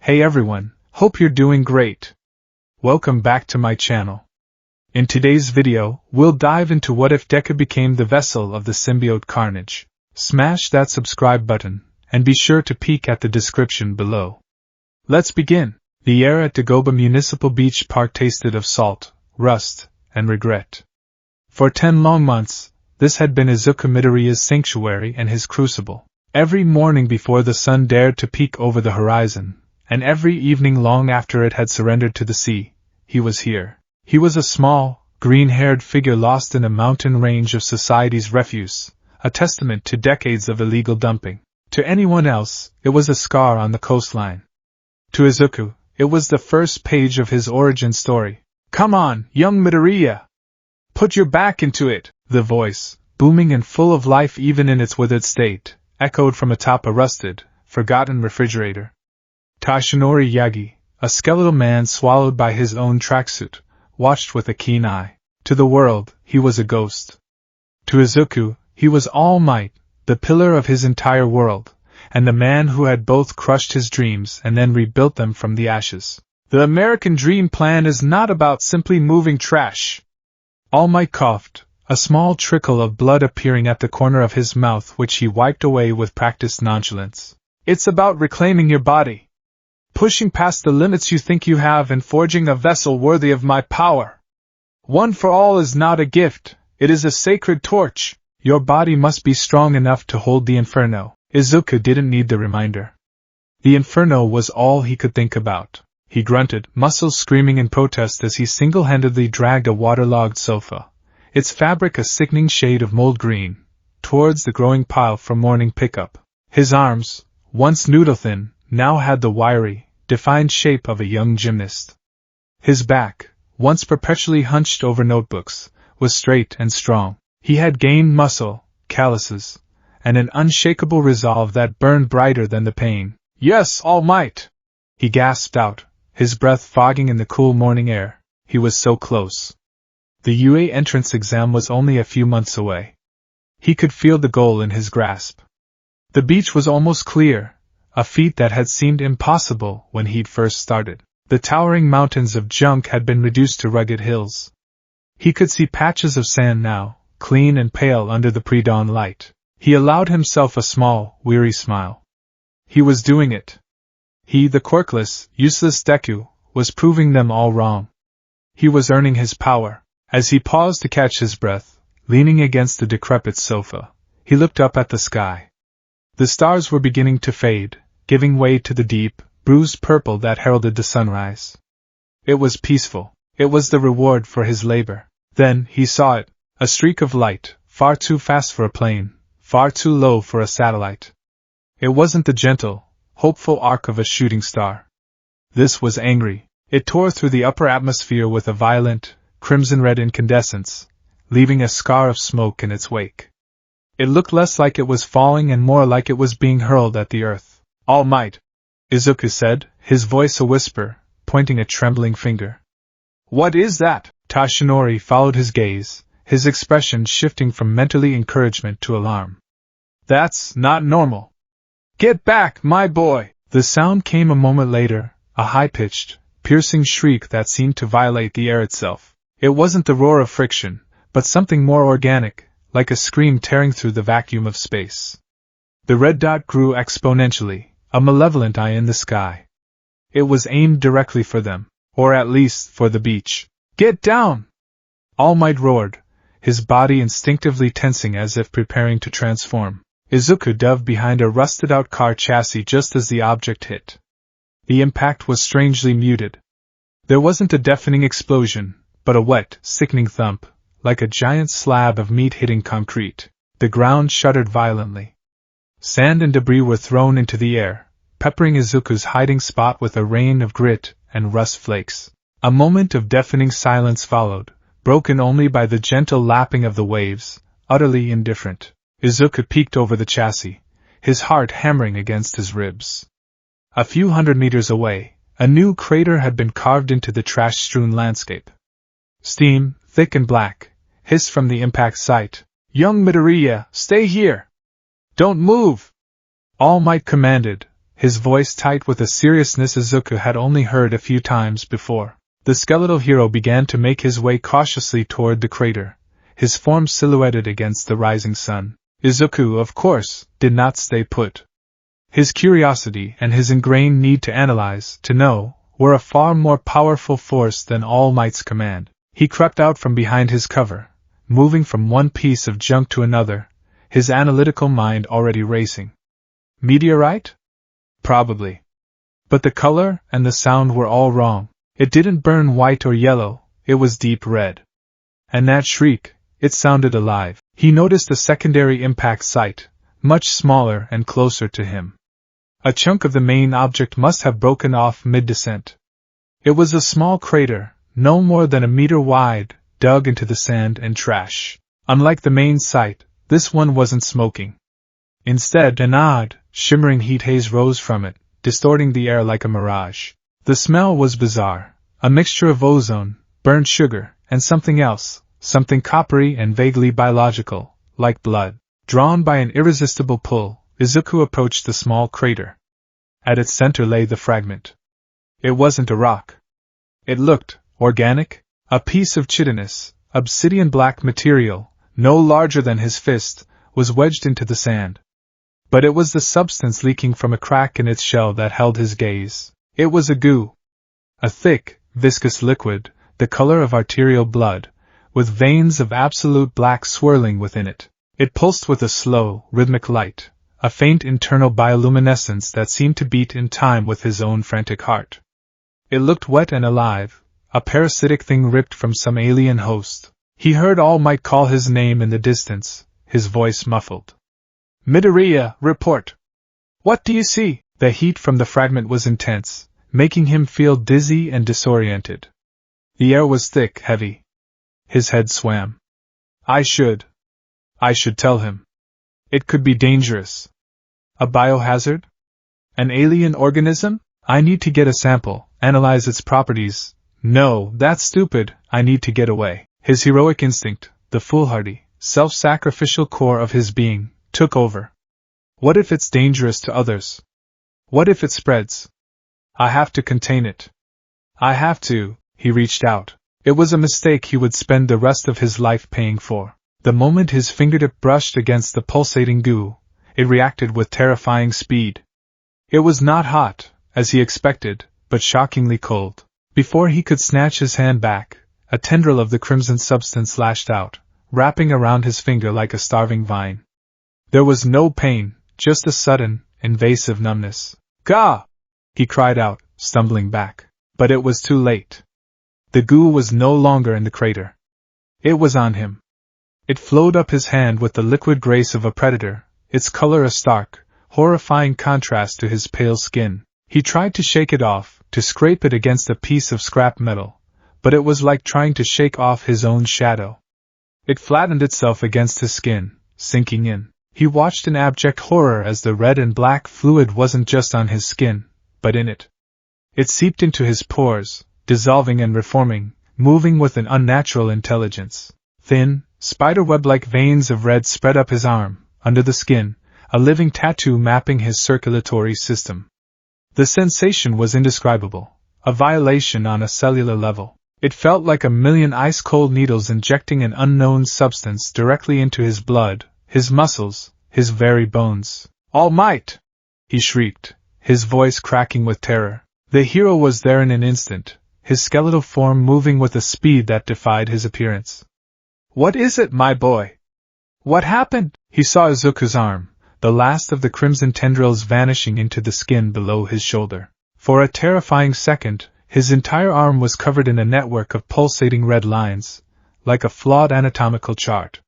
Hey everyone, hope you're doing great. Welcome back to my channel. In today's video, we'll dive into what if Deku became the vessel of the symbiote Carnage. Smash that subscribe button, and be sure to peek at the description below. Let's begin. The air at Dagoba Municipal Beach Park tasted of salt, rust, and regret. For 10 long months, this had been Izuku Midoriya's sanctuary and his crucible. Every morning before the sun dared to peek over the horizon, and every evening long after it had surrendered to the sea, he was here. He was a small, green-haired figure lost in a mountain range of society's refuse, a testament to decades of illegal dumping. To anyone else, it was a scar on the coastline. To Izuku, it was the first page of his origin story. "Come on, young Midoriya! Put your back into it!" The voice, booming and full of life even in its withered state, echoed from atop a rusted, forgotten refrigerator. Tashinori Yagi, a skeletal man swallowed by his own tracksuit, watched with a keen eye. To the world, he was a ghost. To Izuku, he was All Might, the pillar of his entire world, and the man who had both crushed his dreams and then rebuilt them from the ashes. The American Dream Plan is not about simply moving trash. All Might coughed, a small trickle of blood appearing at the corner of his mouth which he wiped away with practiced nonchalance. It's about reclaiming your body. Pushing past the limits you think you have and forging a vessel worthy of my power. One for all is not a gift, it is a sacred torch. Your body must be strong enough to hold the inferno. Izuku didn't need the reminder. The inferno was all he could think about. He grunted, muscles screaming in protest as he single-handedly dragged a waterlogged sofa, its fabric a sickening shade of mold green, towards the growing pile for morning pickup. His arms, once noodle-thin, now had the wiry, defined shape of a young gymnast. His back, once perpetually hunched over notebooks, was straight and strong. He had gained muscle, calluses, and an unshakable resolve that burned brighter than the pain. "Yes, All Might!" he gasped out, his breath fogging in the cool morning air. He was so close. The UA entrance exam was only a few months away. He could feel the goal in his grasp. The beach was almost clear, a feat that had seemed impossible when he'd first started. The towering mountains of junk had been reduced to rugged hills. He could see patches of sand now, clean and pale under the pre-dawn light. He allowed himself a small, weary smile. He was doing it. He, the quirkless, useless Deku, was proving them all wrong. He was earning his power. As he paused to catch his breath, leaning against the decrepit sofa, he looked up at the sky. The stars were beginning to fade, giving way to the deep, bruised purple that heralded the sunrise. It was peaceful. It was the reward for his labor. Then, he saw it, a streak of light, far too fast for a plane, far too low for a satellite. It wasn't the gentle, hopeful arc of a shooting star. This was angry. It tore through the upper atmosphere with a violent, crimson-red incandescence, leaving a scar of smoke in its wake. It looked less like it was falling and more like it was being hurled at the earth. "All Might," Izuku said, his voice a whisper, pointing a trembling finger. "What is that?" Tashinori followed his gaze, his expression shifting from mentally encouragement to alarm. "That's not normal. Get back, my boy!" The sound came a moment later, a high-pitched, piercing shriek that seemed to violate the air itself. It wasn't the roar of friction, but something more organic, like a scream tearing through the vacuum of space. The red dot grew exponentially, a malevolent eye in the sky. It was aimed directly for them, or at least for the beach. "Get down!" All Might roared, his body instinctively tensing as if preparing to transform. Izuku dove behind a rusted-out car chassis just as the object hit. The impact was strangely muted. There wasn't a deafening explosion, but a wet, sickening thump, like a giant slab of meat hitting concrete. The ground shuddered violently. Sand and debris were thrown into the air, peppering Izuku's hiding spot with a rain of grit and rust flakes. A moment of deafening silence followed, broken only by the gentle lapping of the waves, utterly indifferent. Izuku peeked over the chassis, his heart hammering against his ribs. A few hundred meters away, a new crater had been carved into the trash-strewn landscape. Steam, thick and black, hissed from the impact site. "Young Midoriya, stay here! Don't move!" All Might commanded, his voice tight with a seriousness Izuku had only heard a few times before. The skeletal hero began to make his way cautiously toward the crater, his form silhouetted against the rising sun. Izuku, of course, did not stay put. His curiosity and his ingrained need to analyze, to know, were a far more powerful force than All Might's command. He crept out from behind his cover, moving from one piece of junk to another, his analytical mind already racing. Meteorite? Probably. But the color and the sound were all wrong. It didn't burn white or yellow, it was deep red. And that shriek, it sounded alive. He noticed a secondary impact site, much smaller and closer to him. A chunk of the main object must have broken off mid-descent. It was a small crater, no more than a meter wide, dug into the sand and trash. Unlike the main site, this one wasn't smoking. Instead, an odd, shimmering heat haze rose from it, distorting the air like a mirage. The smell was bizarre, a mixture of ozone, burnt sugar, and something else, something coppery and vaguely biological, like blood. Drawn by an irresistible pull, Izuku approached the small crater. At its center lay the fragment. It wasn't a rock. It looked organic, a piece of chitinous, obsidian-black material, no larger than his fist, was wedged into the sand. But it was the substance leaking from a crack in its shell that held his gaze. It was a goo. A thick, viscous liquid, the color of arterial blood, with veins of absolute black swirling within it. It pulsed with a slow, rhythmic light, a faint internal bioluminescence that seemed to beat in time with his own frantic heart. It looked wet and alive, a parasitic thing ripped from some alien host. He heard All Might call his name in the distance, his voice muffled. Midoriya, report! What do you see? The heat from the fragment was intense, making him feel dizzy and disoriented. The air was thick, heavy. His head swam. I should tell him. It could be dangerous. A biohazard? An alien organism? I need to get a sample, analyze its properties. No, that's stupid, I need to get away. His heroic instinct, the foolhardy, self-sacrificial core of his being, took over. What if it's dangerous to others? What if it spreads? I have to contain it. I have to. He reached out. It was a mistake he would spend the rest of his life paying for. The moment his fingertip brushed against the pulsating goo, it reacted with terrifying speed. It was not hot, as he expected, but shockingly cold. Before he could snatch his hand back, a tendril of the crimson substance lashed out, wrapping around his finger like a starving vine. There was no pain, just a sudden, invasive numbness. Gah! He cried out, stumbling back. But it was too late. The goo was no longer in the crater. It was on him. It flowed up his hand with the liquid grace of a predator, its color a stark, horrifying contrast to his pale skin. He tried to shake it off, to scrape it against a piece of scrap metal, but it was like trying to shake off his own shadow. It flattened itself against his skin, sinking in. He watched in abject horror as the red and black fluid wasn't just on his skin, but in it. It seeped into his pores, dissolving and reforming, moving with an unnatural intelligence. Thin, spiderweb-like veins of red spread up his arm, under the skin, a living tattoo mapping his circulatory system. The sensation was indescribable, a violation on a cellular level. It felt like a million ice-cold needles injecting an unknown substance directly into his blood, his muscles, his very bones. All Might! He shrieked, his voice cracking with terror. The hero was there in an instant, his skeletal form moving with a speed that defied his appearance. What is it, my boy? What happened? He saw Izuku's arm, the last of the crimson tendrils vanishing into the skin below his shoulder. For a terrifying second, his entire arm was covered in a network of pulsating red lines, like a flawed anatomical chart.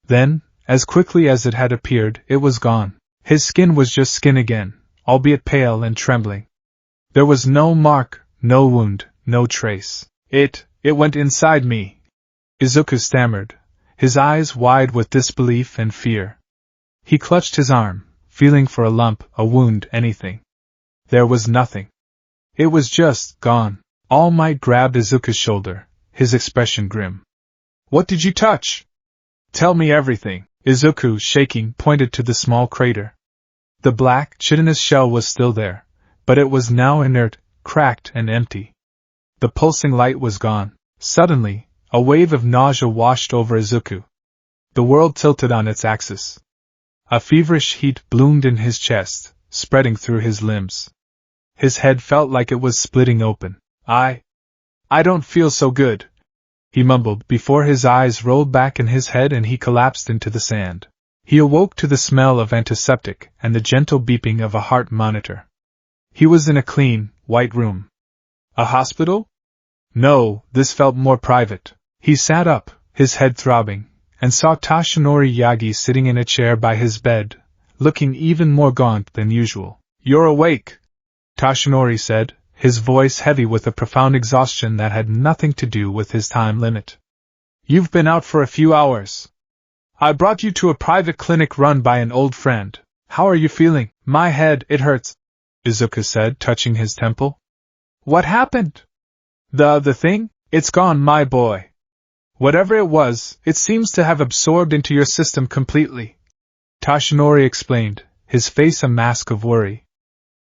Then, as quickly as it had appeared, it was gone. His skin was just skin again, albeit pale and trembling. There was no mark, no wound, no trace. It went inside me. Izuku stammered, his eyes wide with disbelief and fear. He clutched his arm, feeling for a lump, a wound, anything. There was nothing. It was just gone. All Might grabbed Izuku's shoulder, his expression grim. What did you touch? Tell me everything. Izuku, shaking, pointed to the small crater. The black, chitinous shell was still there, but it was now inert, cracked, and empty. The pulsing light was gone. Suddenly, a wave of nausea washed over Izuku. The world tilted on its axis. A feverish heat bloomed in his chest, spreading through his limbs. His head felt like it was splitting open. I don't feel so good, he mumbled before his eyes rolled back in his head and he collapsed into the sand. He awoke to the smell of antiseptic and the gentle beeping of a heart monitor. He was in a clean, white room. A hospital? No, this felt more private. He sat up, his head throbbing, and saw Toshinori Yagi sitting in a chair by his bed, looking even more gaunt than usual. You're awake, Toshinori said, his voice heavy with a profound exhaustion that had nothing to do with his time limit. You've been out for a few hours. I brought you to a private clinic run by an old friend. How are you feeling? My head, it hurts, Izuku said, touching his temple. What happened? The thing? It's gone, my boy. Whatever it was, it seems to have absorbed into your system completely, Toshinori explained, his face a mask of worry.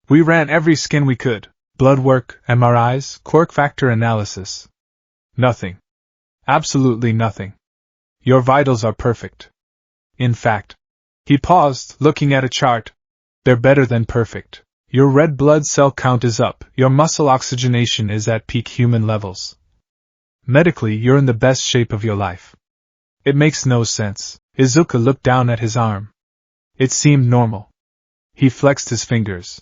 We ran every skin we could. Blood work, MRIs, quirk factor analysis. Nothing. Absolutely nothing. Your vitals are perfect. In fact, he paused, looking at a chart. They're better than perfect. Your red blood cell count is up, your muscle oxygenation is at peak human levels. Medically, you're in the best shape of your life. It makes no sense. Izuku looked down at his arm. It seemed normal. He flexed his fingers.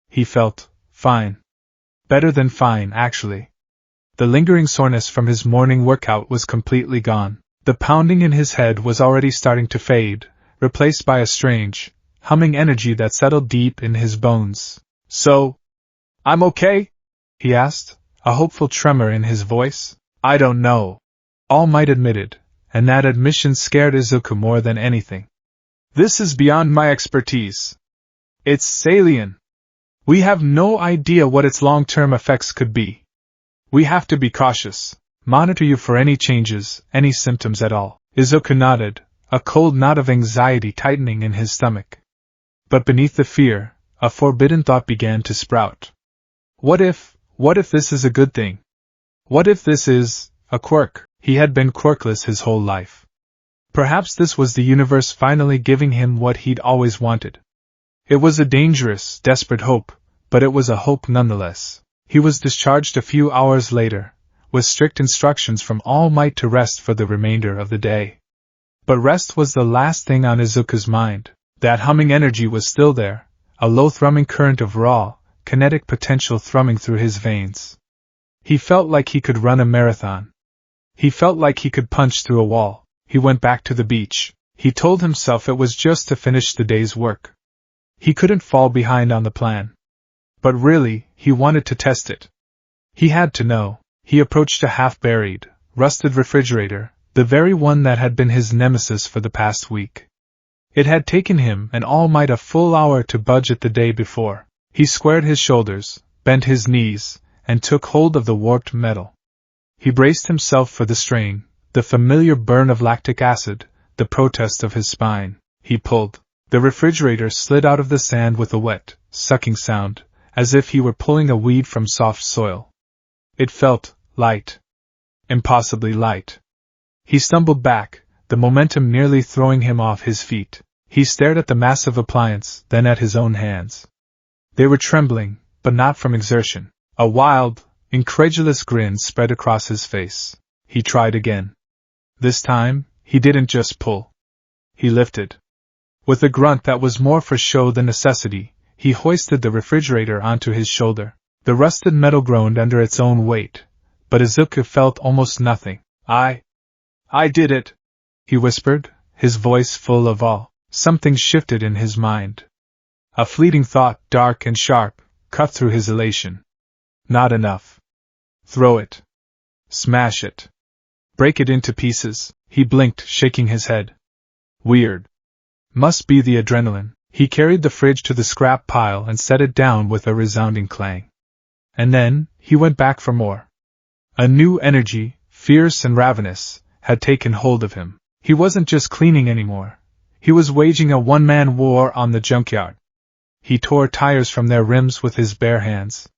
He felt fine. Better than fine, actually. The lingering soreness from his morning workout was completely gone. The pounding in his head was already starting to fade, replaced by a strange, humming energy that settled deep in his bones. So, I'm okay? He asked, a hopeful tremor in his voice. I don't know, All Might admitted, and that admission scared Izuku more than anything. This is beyond my expertise. It's alien. We have no idea what its long-term effects could be. We have to be cautious, monitor you for any changes, any symptoms at all. Izuku nodded, a cold knot of anxiety tightening in his stomach. But beneath the fear, a forbidden thought began to sprout. What if this is a good thing? What if this is a quirk? He had been quirkless his whole life. Perhaps this was the universe finally giving him what he'd always wanted. It was a dangerous, desperate hope, but it was a hope nonetheless. He was discharged a few hours later, with strict instructions from All Might to rest for the remainder of the day. But rest was the last thing on Izuku's mind. That humming energy was still there, a low thrumming current of raw, kinetic potential thrumming through his veins. He felt like he could run a marathon. He felt like he could punch through a wall. He went back to the beach. He told himself it was just to finish the day's work. He couldn't fall behind on the plan. But really, he wanted to test it. He had to know. He approached a half-buried, rusted refrigerator, the very one that had been his nemesis for the past week. It had taken him and All Might a full hour to budge it the day before. He squared his shoulders, bent his knees, and took hold of the warped metal. He braced himself for the strain, the familiar burn of lactic acid, the protest of his spine. He pulled. The refrigerator slid out of the sand with a wet, sucking sound, as if he were pulling a weed from soft soil. It felt light. Impossibly light. He stumbled back, the momentum nearly throwing him off his feet. He stared at the massive appliance, then at his own hands. They were trembling, but not from exertion. A wild, incredulous grin spread across his face. He tried again. This time, he didn't just pull. He lifted. With a grunt that was more for show than necessity, he hoisted the refrigerator onto his shoulder. The rusted metal groaned under its own weight, but Izuku felt almost nothing. I did it, he whispered, his voice full of awe. Something shifted in his mind. A fleeting thought, dark and sharp, cut through his elation. Not enough. Throw it. Smash it. Break it into pieces. He blinked, shaking his head. Weird. Must be the adrenaline. He carried the fridge to the scrap pile and set it down with a resounding clang. And then, he went back for more. A new energy, fierce and ravenous, had taken hold of him. He wasn't just cleaning anymore. He was waging a one-man war on the junkyard. he tore tires from their rims with his bare hands.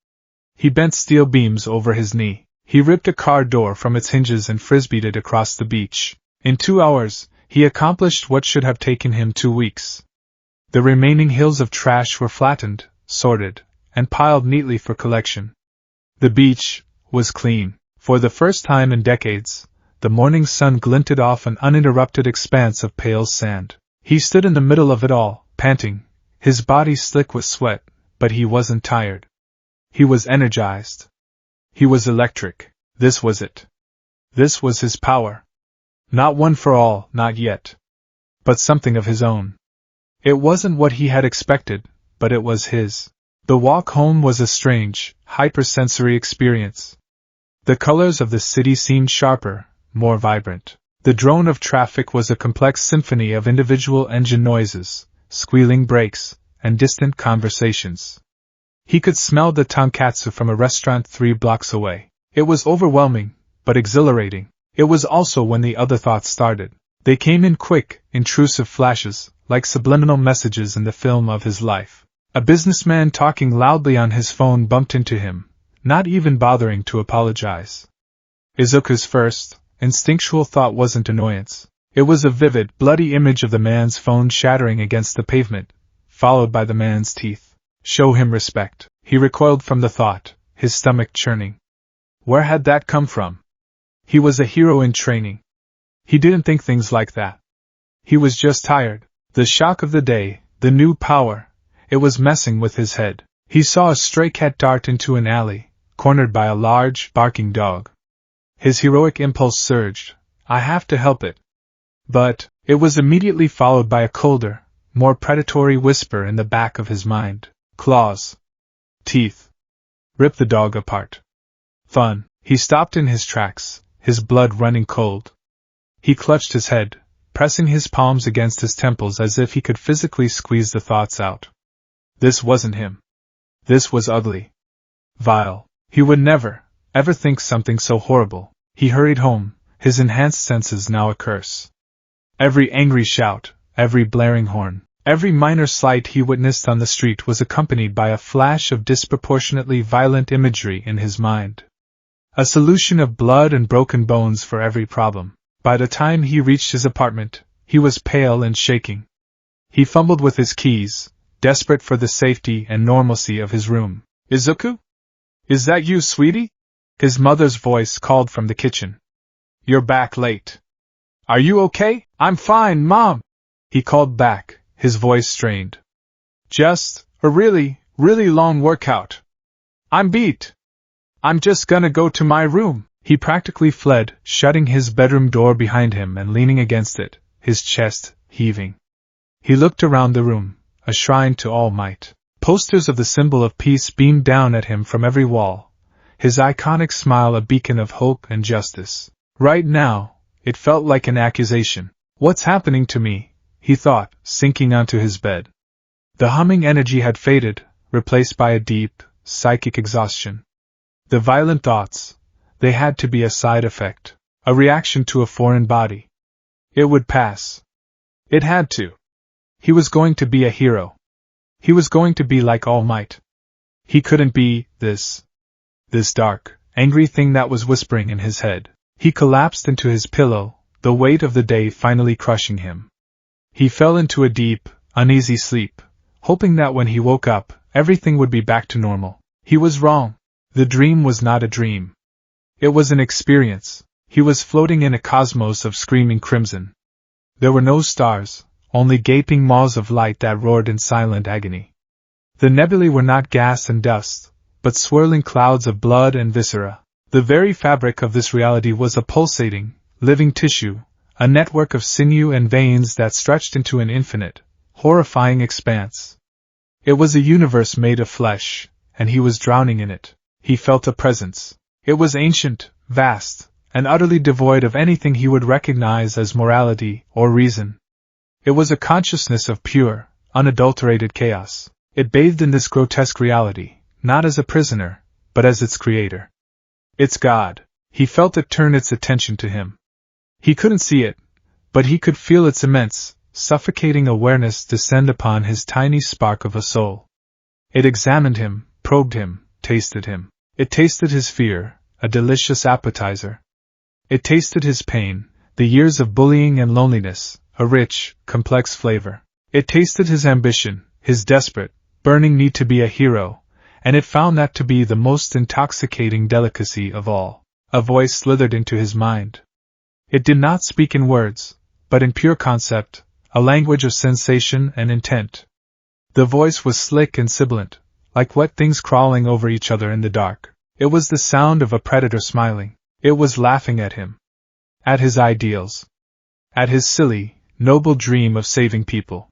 He bent steel beams over his knee. He ripped a car door from its hinges and frisbeed it across the beach. In 2 hours, he accomplished what should have taken him 2 weeks. The remaining hills of trash were flattened, sorted, and piled neatly for collection. The beach was clean. For the first time in decades, the morning sun glinted off an uninterrupted expanse of pale sand. He stood in the middle of it all, panting, his body slick with sweat, but he wasn't tired. He was energized. He was electric. This was it. This was his power. Not one for all, not yet. But something of his own. It wasn't what he had expected, but it was his. The walk home was a strange, hypersensory experience. The colors of the city seemed sharper, more vibrant. The drone of traffic was a complex symphony of individual engine noises, squealing brakes, and distant conversations. He could smell the tonkatsu from a restaurant 3 blocks away. It was overwhelming, but exhilarating. It was also when the other thoughts started. They came in quick, intrusive flashes, like subliminal messages in the film of his life. A businessman talking loudly on his phone bumped into him, not even bothering to apologize. Izuku's first, instinctual thought wasn't annoyance. It was a vivid, bloody image of the man's phone shattering against the pavement, followed by the man's teeth. Show him respect. He recoiled from the thought, his stomach churning. Where had that come from? He was a hero in training. He didn't think things like that. He was just tired. The shock of the day, the new power, it was messing with his head. He saw a stray cat dart into an alley, cornered by a large, barking dog. His heroic impulse surged. I have to help it. But it was immediately followed by a colder, more predatory whisper in the back of his mind. Claws. Teeth. Rip the dog apart. Fun. He stopped in his tracks, his blood running cold. He clutched his head, pressing his palms against his temples as if he could physically squeeze the thoughts out. This wasn't him. This was ugly. Vile. He would never, ever think something so horrible. He hurried home, his enhanced senses now a curse. Every angry shout, every blaring horn, every minor slight he witnessed on the street was accompanied by a flash of disproportionately violent imagery in his mind. A solution of blood and broken bones for every problem. By the time he reached his apartment, he was pale and shaking. He fumbled with his keys, desperate for the safety and normalcy of his room. Izuku? Is that you, sweetie? His mother's voice called from the kitchen. You're back late. Are you okay? I'm fine, Mom. He called back, his voice strained. Just a really, really long workout. I'm beat. I'm just gonna go to my room. He practically fled, shutting his bedroom door behind him and leaning against it, his chest heaving. He looked around the room, a shrine to all might. Posters of the symbol of peace beamed down at him from every wall, his iconic smile a beacon of hope and justice. Right now, it felt like an accusation. What's happening to me? He thought, sinking onto his bed. The humming energy had faded, replaced by a deep, psychic exhaustion. The violent thoughts, they had to be a side effect, a reaction to a foreign body. It would pass. It had to. He was going to be a hero. He was going to be like All Might. He couldn't be this dark, angry thing that was whispering in his head. He collapsed into his pillow, the weight of the day finally crushing him. He fell into a deep, uneasy sleep, hoping that when he woke up, everything would be back to normal. He was wrong. The dream was not a dream. It was an experience. He was floating in a cosmos of screaming crimson. There were no stars, only gaping maws of light that roared in silent agony. The nebulae were not gas and dust, but swirling clouds of blood and viscera. The very fabric of this reality was a pulsating, living tissue, a network of sinew and veins that stretched into an infinite, horrifying expanse. It was a universe made of flesh, and he was drowning in it. He felt a presence. It was ancient, vast, and utterly devoid of anything he would recognize as morality or reason. It was a consciousness of pure, unadulterated chaos. It bathed in this grotesque reality, not as a prisoner, but as its creator. Its God. He felt it turn its attention to him. He couldn't see it, but he could feel its immense, suffocating awareness descend upon his tiny spark of a soul. It examined him, probed him, tasted him. It tasted his fear, a delicious appetizer. It tasted his pain, the years of bullying and loneliness, a rich, complex flavor. It tasted his ambition, his desperate, burning need to be a hero, and it found that to be the most intoxicating delicacy of all. A voice slithered into his mind. It did not speak in words, but in pure concept, a language of sensation and intent. The voice was slick and sibilant, like wet things crawling over each other in the dark. It was the sound of a predator smiling. It was laughing at him. At his ideals. At his silly, noble dream of saving people.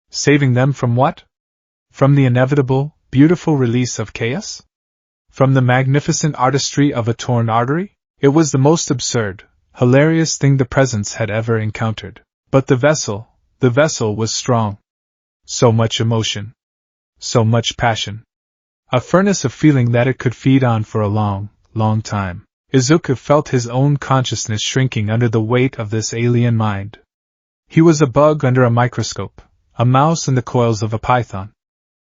Saving them from what? From the inevitable, beautiful release of chaos? From the magnificent artistry of a torn artery? It was the most absurd, hilarious thing the Presence had ever encountered. But the vessel was strong. So much emotion. So much passion. A furnace of feeling that it could feed on for a long, long time. Izuku felt his own consciousness shrinking under the weight of this alien mind. He was a bug under a microscope, a mouse in the coils of a python.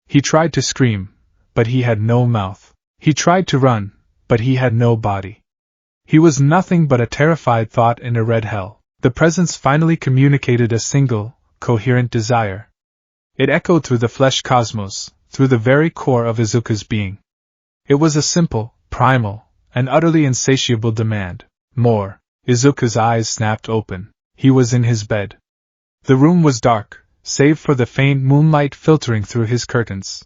He tried to scream, but he had no mouth. He tried to run, but he had no body. He was nothing but a terrified thought in a red hell. The Presence finally communicated a single, coherent desire. It echoed through the flesh cosmos, through the very core of Izuku's being. It was a simple, primal, and utterly insatiable demand. More. Izuku's eyes snapped open. He was in his bed. The room was dark, save for the faint moonlight filtering through his curtains.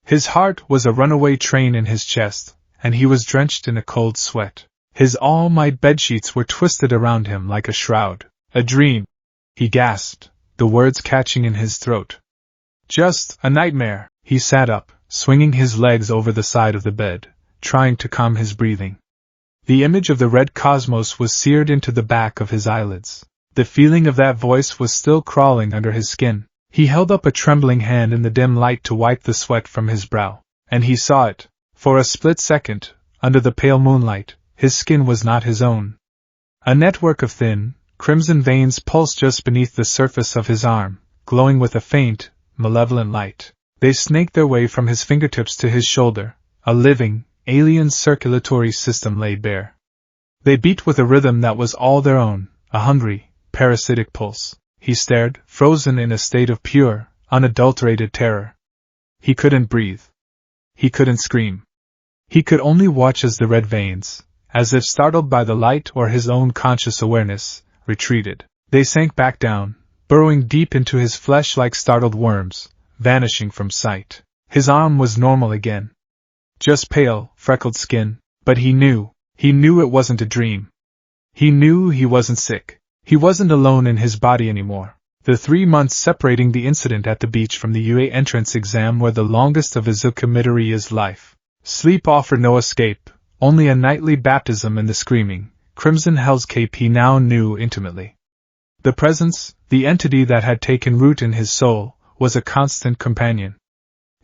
His heart was a runaway train in his chest, and he was drenched in a cold sweat. His all-might bedsheets were twisted around him like a shroud. A dream, he gasped, the words catching in his throat. Just a nightmare. He sat up, swinging his legs over the side of the bed, trying to calm his breathing. The image of the red cosmos was seared into the back of his eyelids. The feeling of that voice was still crawling under his skin. He held up a trembling hand in the dim light to wipe the sweat from his brow, and he saw it. For a split second, under the pale moonlight, his skin was not his own. A network of thin, crimson veins pulsed just beneath the surface of his arm, glowing with a faint, malevolent light. They snaked their way from his fingertips to his shoulder. A living, alien circulatory system lay bare. They beat with a rhythm that was all their own, a hungry, parasitic pulse. He stared, frozen in a state of pure, unadulterated terror. He couldn't breathe. He couldn't scream. He could only watch as the red veins, as if startled by the light or his own conscious awareness, retreated. They sank back down, burrowing deep into his flesh like startled worms, vanishing from sight. His arm was normal again. Just pale, freckled skin, but he knew it wasn't a dream. He knew he wasn't sick. He wasn't alone in his body anymore. The 3 months separating the incident at the beach from the UA entrance exam were the longest of Izuku Midoriya's life. Sleep offered no escape, only a nightly baptism in the screaming, crimson hellscape he now knew intimately. The Presence, the entity that had taken root in his soul, was a constant companion.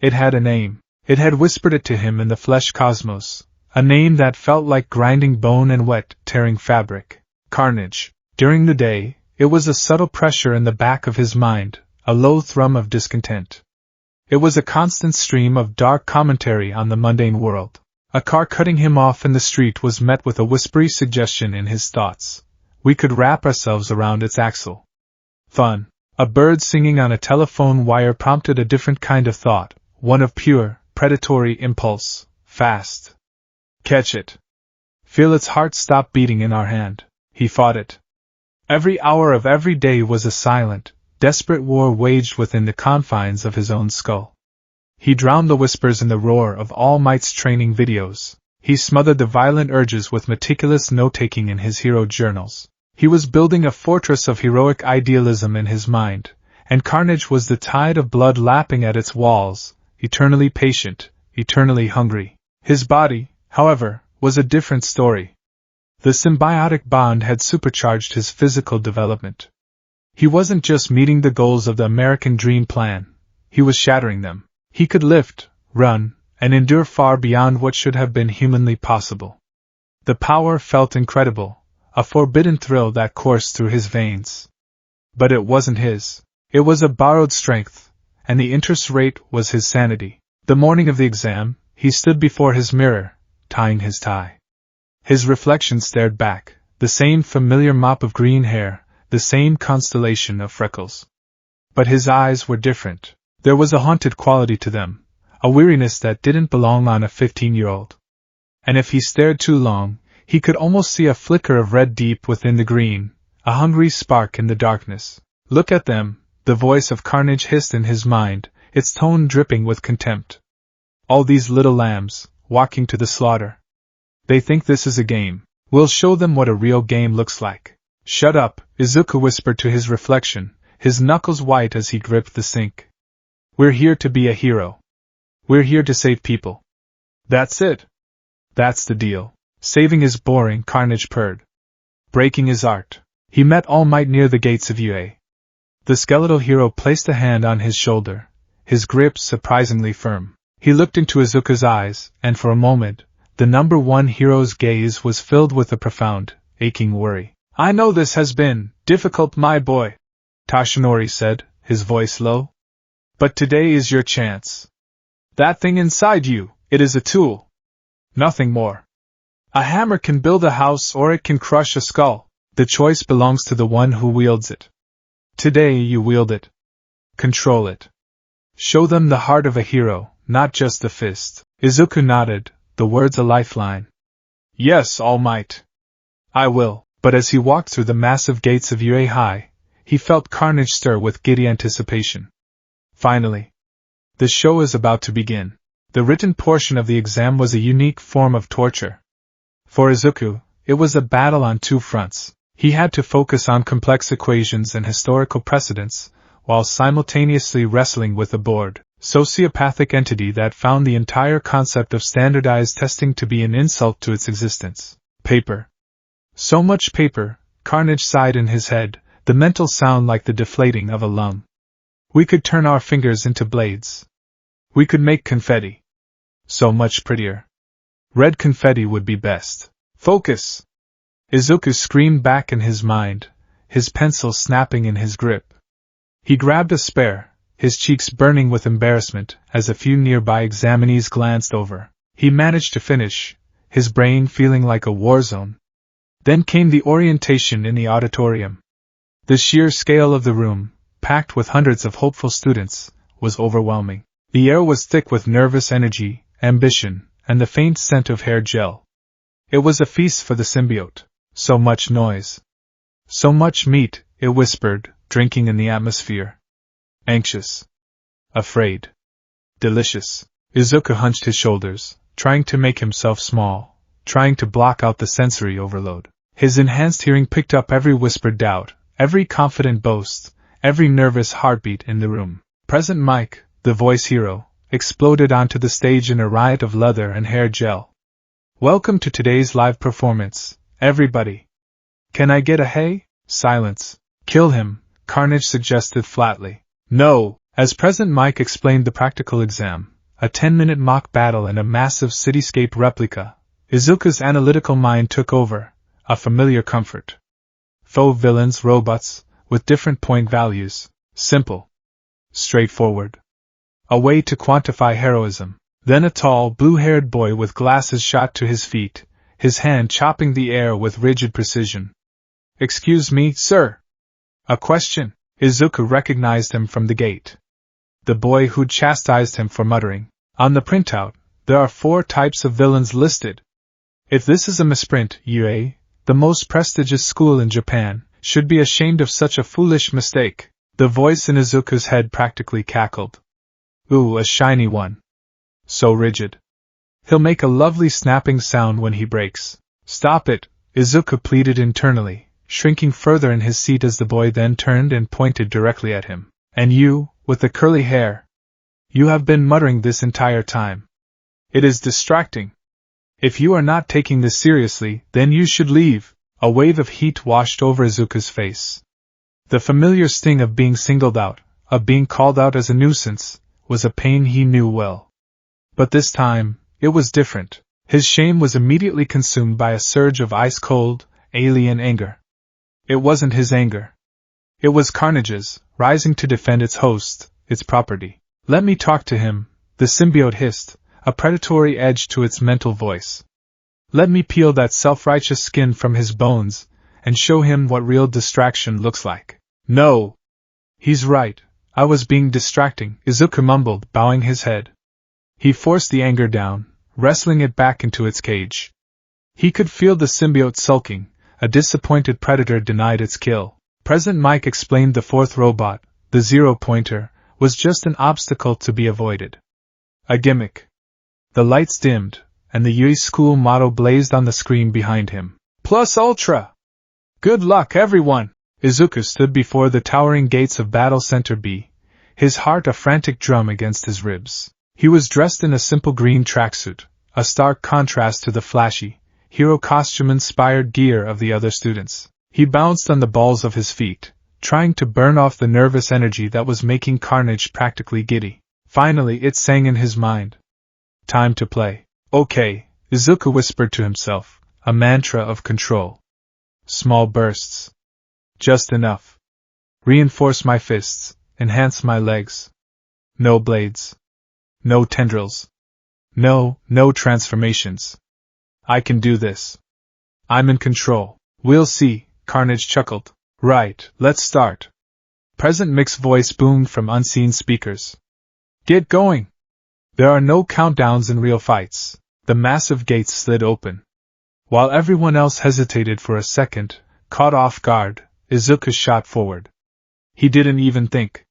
It had a name. It had whispered it to him in the flesh cosmos, a name that felt like grinding bone and wet, tearing fabric. Carnage. During the day, it was a subtle pressure in the back of his mind, a low thrum of discontent. It was a constant stream of dark commentary on the mundane world. A car cutting him off in the street was met with a whispery suggestion in his thoughts. We could wrap ourselves around its axle. Fun. A bird singing on a telephone wire prompted a different kind of thought, one of pure, predatory impulse. Fast. Catch it. Feel its heart stop beating in our hand. He fought it. Every hour of every day was a silent, desperate war waged within the confines of his own skull. He drowned the whispers in the roar of All Might's training videos. He smothered the violent urges with meticulous note-taking in his hero journals. He was building a fortress of heroic idealism in his mind, and Carnage was the tide of blood lapping at its walls, eternally patient, eternally hungry. His body, however, was a different story. The symbiotic bond had supercharged his physical development. He wasn't just meeting the goals of the American Dream Plan, he was shattering them. He could lift, run, and endure far beyond what should have been humanly possible. The power felt incredible, a forbidden thrill that coursed through his veins. But it wasn't his. It was a borrowed strength, and the interest rate was his sanity. The morning of the exam, he stood before his mirror, tying his tie. His reflection stared back, the same familiar mop of green hair, the same constellation of freckles. But his eyes were different. There was a haunted quality to them, a weariness that didn't belong on a 15-year-old. And if he stared too long, he could almost see a flicker of red deep within the green, a hungry spark in the darkness. Look at them, the voice of Carnage hissed in his mind, its tone dripping with contempt. All these little lambs, walking to the slaughter. They think this is a game. We'll show them what a real game looks like. Shut up, Izuku whispered to his reflection, his knuckles white as he gripped the sink. We're here to be a hero. We're here to save people. That's it. That's the deal. Saving is boring, Carnage purred. Breaking is art. He met All Might near the gates of UA. The skeletal hero placed a hand on his shoulder, his grip surprisingly firm. He looked into Izuku's eyes, and for a moment, the number one hero's gaze was filled with a profound, aching worry. I know this has been difficult, my boy, Toshinori said, his voice low. But today is your chance. That thing inside you, it is a tool. Nothing more. A hammer can build a house or it can crush a skull. The choice belongs to the one who wields it. Today you wield it. Control it. Show them the heart of a hero, not just the fist. Izuku nodded, the words a lifeline. Yes, All Might. I will. But as he walked through the massive gates of UA High, he felt Carnage stir with giddy anticipation. Finally. The show is about to begin. The written portion of the exam was a unique form of torture. For Izuku, it was a battle on two fronts. He had to focus on complex equations and historical precedents, while simultaneously wrestling with a bored, sociopathic entity that found the entire concept of standardized testing to be an insult to its existence. Paper. So much paper, Carnage sighed in his head, the mental sound like the deflating of a lung. We could turn our fingers into blades. We could make confetti. So much prettier. Red confetti would be best. Focus! Izuku screamed back in his mind, his pencil snapping in his grip. He grabbed a spare, his cheeks burning with embarrassment as a few nearby examinees glanced over. He managed to finish, his brain feeling like a war zone. Then came the orientation in the auditorium. The sheer scale of the room, packed with hundreds of hopeful students, was overwhelming. The air was thick with nervous energy, ambition, and the faint scent of hair gel. It was a feast for the symbiote. So much noise. So much meat, it whispered, drinking in the atmosphere. Anxious. Afraid. Delicious. Izuku hunched his shoulders, trying to make himself small, trying to block out the sensory overload. His enhanced hearing picked up every whispered doubt, every confident boast, every nervous heartbeat in the room. Present Mike, the voice hero, exploded onto the stage in a riot of leather and hair gel. Welcome to today's live performance, everybody. Can I get a hey? Silence. Kill him, Carnage suggested flatly. No, as Present Mike explained the practical exam, a 10-minute mock battle and a massive cityscape replica, Izuku's analytical mind took over, a familiar comfort. Faux villains, robots, with different point values, simple. Straightforward. A way to quantify heroism. Then a tall, blue-haired boy with glasses shot to his feet, his hand chopping the air with rigid precision. Excuse me, sir. A question? Izuku recognized him from the gate. The boy who'd chastised him for muttering. On the printout, there are 4 types of villains listed. If this is a misprint, UA, the most prestigious school in Japan, should be ashamed of such a foolish mistake. The voice in Izuku's head practically cackled. Ooh, a shiny one. So rigid. He'll make a lovely snapping sound when he breaks. Stop it, Izuku pleaded internally, shrinking further in his seat as the boy then turned and pointed directly at him. And you, with the curly hair. You have been muttering this entire time. It is distracting. If you are not taking this seriously, then you should leave. A wave of heat washed over Izuku's face. The familiar sting of being singled out, of being called out as a nuisance, was a pain he knew well. But this time, it was different. His shame was immediately consumed by a surge of ice-cold, alien anger. It wasn't his anger. It was Carnage's, rising to defend its host, its property. Let me talk to him, the symbiote hissed, a predatory edge to its mental voice. Let me peel that self-righteous skin from his bones and show him what real distraction looks like. No! He's right, I was being distracting, Izuku mumbled, bowing his head. He forced the anger down, wrestling it back into its cage. He could feel the symbiote sulking, a disappointed predator denied its kill. President Mike explained the fourth robot, the zero-pointer, was just an obstacle to be avoided. A gimmick. The lights dimmed, and the Yui school motto blazed on the screen behind him. Plus Ultra! Good luck, everyone! Izuku stood before the towering gates of Battle Center B, his heart a frantic drum against his ribs. He was dressed in a simple green tracksuit, a stark contrast to the flashy, hero costume-inspired gear of the other students. He bounced on the balls of his feet, trying to burn off the nervous energy that was making Carnage practically giddy. Finally, it sang in his mind. Time to play. Okay, Izuku whispered to himself, a mantra of control. Small bursts. Just enough. Reinforce my fists, enhance my legs. No blades. No tendrils. No transformations. I can do this. I'm in control. We'll see, Carnage chuckled. Right, let's start. President Mick's voice boomed from unseen speakers. Get going! There are no countdowns in real fights. The massive gates slid open. While everyone else hesitated for a second, caught off guard, Izuku shot forward. He didn't even think.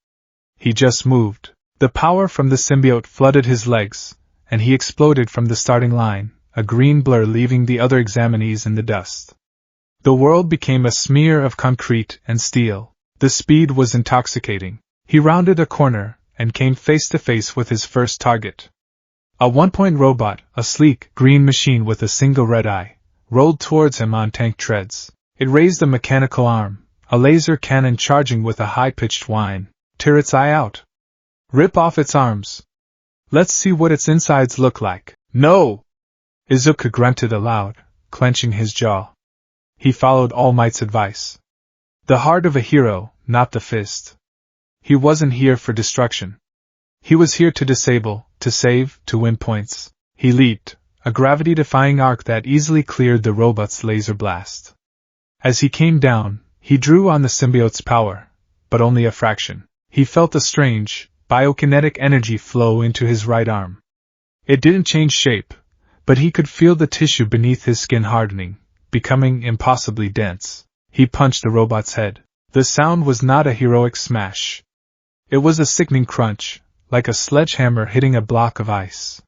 He just moved. The power from the symbiote flooded his legs, and he exploded from the starting line, a green blur leaving the other examinees in the dust. The world became a smear of concrete and steel. The speed was intoxicating. He rounded a corner and came face to face with his first target. A one-point robot, a sleek, green machine with a single red eye, rolled towards him on tank treads. It raised a mechanical arm, a laser cannon charging with a high-pitched whine. Tear its eye out. Rip off its arms. Let's see what its insides look like. No! Izuku grunted aloud, clenching his jaw. He followed All Might's advice. The heart of a hero, not the fist. He wasn't here for destruction. He was here to disable, to save, to win points. He leaped, a gravity-defying arc that easily cleared the robot's laser blast. As he came down, he drew on the symbiote's power, but only a fraction. He felt a strange, biokinetic energy flow into his right arm. It didn't change shape, but he could feel the tissue beneath his skin hardening, becoming impossibly dense. He punched the robot's head. The sound was not a heroic smash. It was a sickening crunch, like a sledgehammer hitting a block of ice.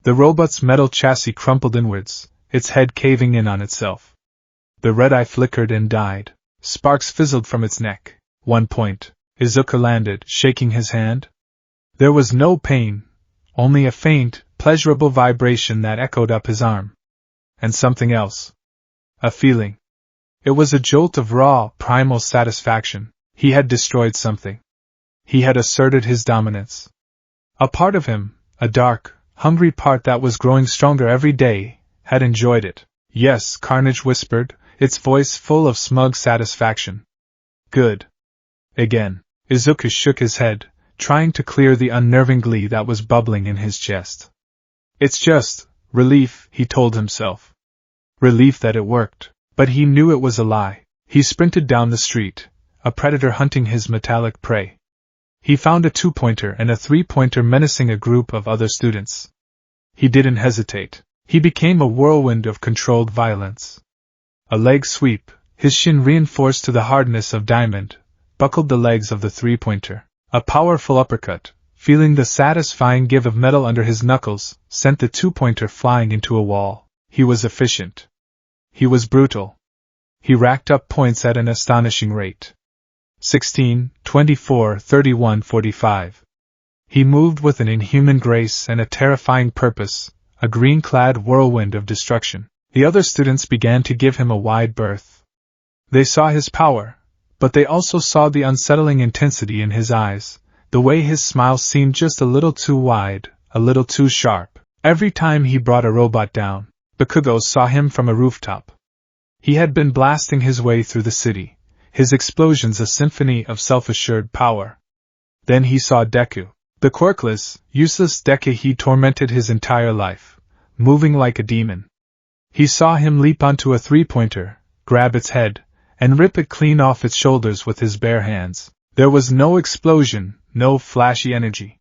The robot's metal chassis crumpled inwards, its head caving in on itself. The red eye flickered and died. Sparks fizzled from its neck. 1 point. Izuku landed, shaking his hand. There was no pain, only a faint, pleasurable vibration that echoed up his arm. And something else. A feeling. It was a jolt of raw, primal satisfaction. He had destroyed something. He had asserted his dominance. A part of him, a dark, hungry part that was growing stronger every day, had enjoyed it. Yes, Carnage whispered, its voice full of smug satisfaction. Good. Again. Izuku shook his head, trying to clear the unnerving glee that was bubbling in his chest. It's just relief, he told himself. Relief that it worked. But he knew it was a lie. He sprinted down the street, a predator hunting his metallic prey. He found a 2-pointer and a 3-pointer menacing a group of other students. He didn't hesitate. He became a whirlwind of controlled violence. A leg sweep, his shin reinforced to the hardness of diamond, buckled the legs of the 3-pointer. A powerful uppercut, feeling the satisfying give of metal under his knuckles, sent the 2-pointer flying into a wall. He was efficient. He was brutal. He racked up points at an astonishing rate. 16, 24, 31, 45. He moved with an inhuman grace and a terrifying purpose, a green-clad whirlwind of destruction. The other students began to give him a wide berth. They saw his power, but they also saw the unsettling intensity in his eyes, the way his smile seemed just a little too wide, a little too sharp. Every time he brought a robot down, Bakugo saw him from a rooftop. He had been blasting his way through the city, his explosions a symphony of self-assured power. Then he saw Deku. The quirkless, useless Deku he tormented his entire life, moving like a demon. He saw him leap onto a three-pointer, grab its head, and rip it clean off its shoulders with his bare hands. There was no explosion, no flashy energy.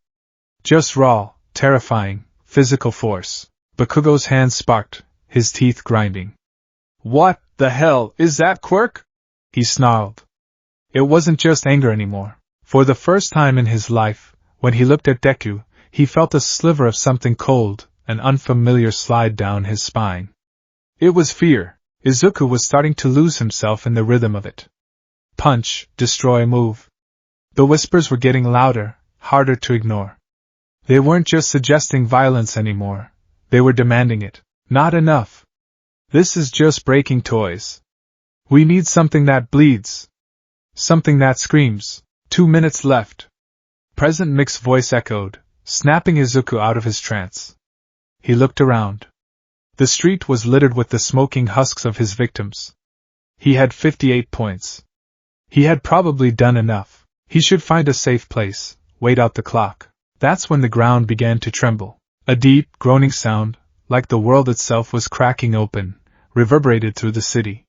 Just raw, terrifying, physical force. Bakugo's hands sparked, his teeth grinding. "What the hell is that, Quirk?" he snarled. It wasn't just anger anymore. For the first time in his life, when he looked at Deku, he felt a sliver of something cold, an unfamiliar slide down his spine. It was fear. Izuku was starting to lose himself in the rhythm of it. Punch, destroy, move. The whispers were getting louder, harder to ignore. They weren't just suggesting violence anymore. They were demanding it. Not enough. This is just breaking toys. We need something that bleeds. Something that screams. 2 minutes left. Present Mix's voice echoed, snapping Izuku out of his trance. He looked around. The street was littered with the smoking husks of his victims. He had 58 points. He had probably done enough. He should find a safe place, wait out the clock. That's when the ground began to tremble. A deep, groaning sound, like the world itself was cracking open, reverberated through the city.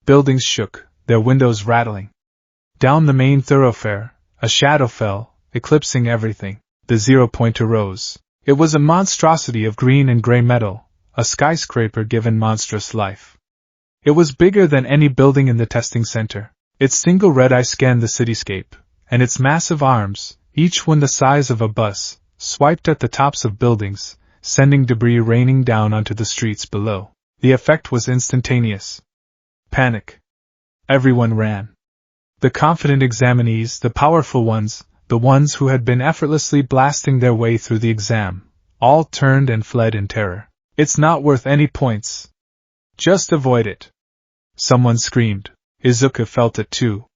Buildings shook, their windows rattling. Down the main thoroughfare, a shadow fell, eclipsing everything. The zero-pointer rose. It was a monstrosity of green and gray metal, a skyscraper given monstrous life. It was bigger than any building in the testing center. Its single red eye scanned the cityscape, and its massive arms, each one the size of a bus, swiped at the tops of buildings, sending debris raining down onto the streets below. The effect was instantaneous. Panic. Everyone ran. The confident examinees, the powerful ones, the ones who had been effortlessly blasting their way through the exam, all turned and fled in terror. It's not worth any points. Just avoid it. Someone screamed. Izuku felt it too.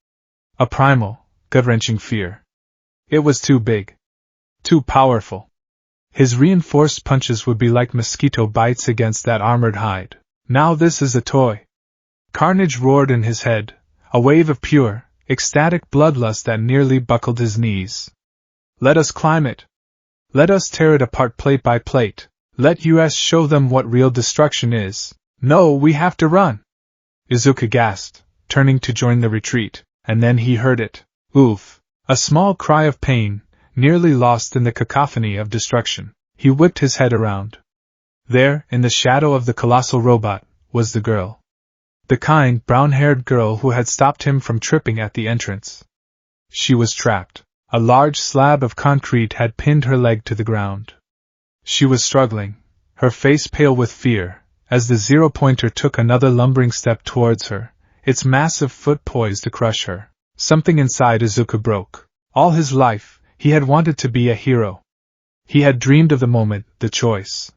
A primal, gut-wrenching fear. It was too big. Too powerful. His reinforced punches would be like mosquito bites against that armored hide. Now this is a toy. Carnage roared in his head, a wave of pure, ecstatic bloodlust that nearly buckled his knees. Let us climb it. Let us tear it apart plate by plate. Let us show them what real destruction is. No, we have to run. Izuku gasped, turning to join the retreat, and then he heard it. Oof. A small cry of pain, nearly lost in the cacophony of destruction. He whipped his head around. There, in the shadow of the colossal robot, was the girl. The kind, brown-haired girl who had stopped him from tripping at the entrance. She was trapped. A large slab of concrete had pinned her leg to the ground. She was struggling, her face pale with fear, as the zero-pointer took another lumbering step towards her, its massive foot poised to crush her. Something inside Izuku broke. All his life, he had wanted to be a hero. He had dreamed of the moment, the choice.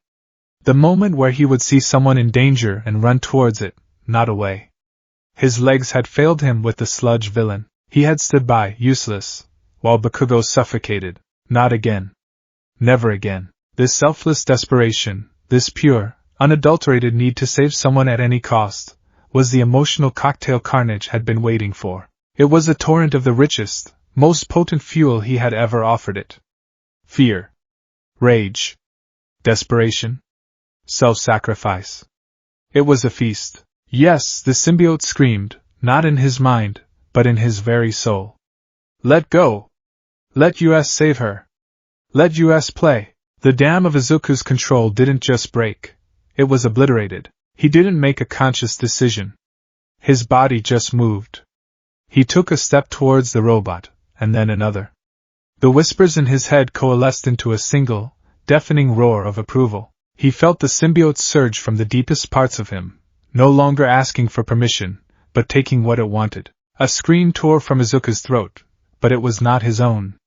The moment where he would see someone in danger and run towards it, not away. His legs had failed him with the sludge villain. He had stood by, useless, while Bakugo suffocated. Not again. Never again. This selfless desperation, this pure, unadulterated need to save someone at any cost, was the emotional cocktail Carnage had been waiting for. It was a torrent of the richest, most potent fuel he had ever offered it. Fear. Rage. Desperation. Self-sacrifice. It was a feast. Yes, the symbiote screamed, not in his mind, but in his very soul. Let go. Let us save her. Let us play. The dam of Izuku's control didn't just break. It was obliterated. He didn't make a conscious decision. His body just moved. He took a step towards the robot, and then another. The whispers in his head coalesced into a single, deafening roar of approval. He felt the symbiote surge from the deepest parts of him, no longer asking for permission, but taking what it wanted. A scream tore from Izuku's throat, but it was not his own.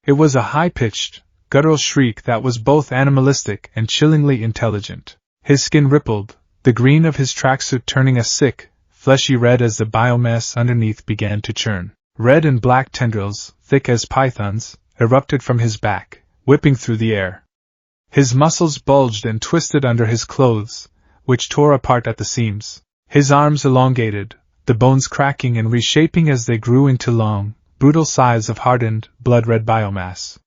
It was a high-pitched, guttural shriek that was both animalistic and chillingly intelligent. His skin rippled, the green of his tracksuit turning a sick, fleshy red as the biomass underneath began to churn. Red and black tendrils, thick as pythons, erupted from his back, whipping through the air. His muscles bulged and twisted under his clothes, which tore apart at the seams. His arms elongated, the bones cracking and reshaping as they grew into long, brutal scythes of hardened, blood-red biomass.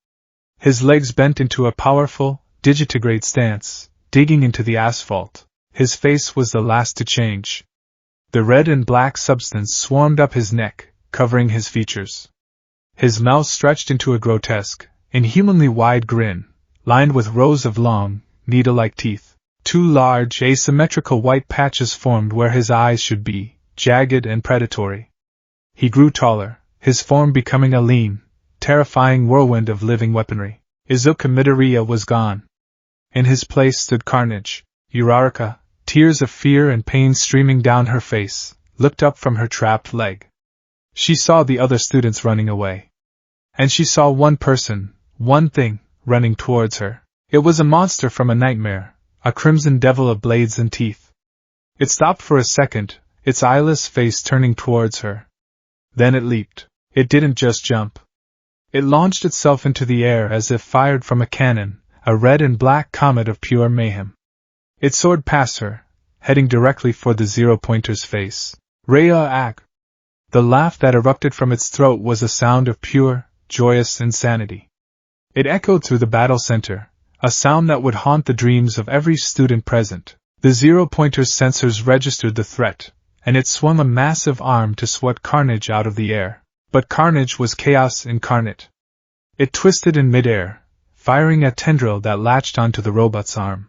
His legs bent into a powerful, digitigrade stance, digging into the asphalt. His face was the last to change. The red and black substance swarmed up his neck, covering his features. His mouth stretched into a grotesque, inhumanly wide grin, lined with rows of long, needle-like teeth. Two large, asymmetrical white patches formed where his eyes should be, jagged and predatory. He grew taller, his form becoming a lean, terrifying whirlwind of living weaponry. Izuku Midoriya was gone. In his place stood Carnage. Uraraka, tears of fear and pain streaming down her face, looked up from her trapped leg. She saw the other students running away. And she saw one person, one thing, running towards her. It was a monster from a nightmare, a crimson devil of blades and teeth. It stopped for a second, its eyeless face turning towards her. Then it leaped. It didn't just jump. It launched itself into the air as if fired from a cannon, a red and black comet of pure mayhem. It soared past her, heading directly for the zero-pointer's face. Rea-ak! The laugh that erupted from its throat was a sound of pure, joyous insanity. It echoed through the battle center, a sound that would haunt the dreams of every student present. The zero-pointer's sensors registered the threat, and it swung a massive arm to swat Carnage out of the air. But Carnage was chaos incarnate. It twisted in midair, firing a tendril that latched onto the robot's arm.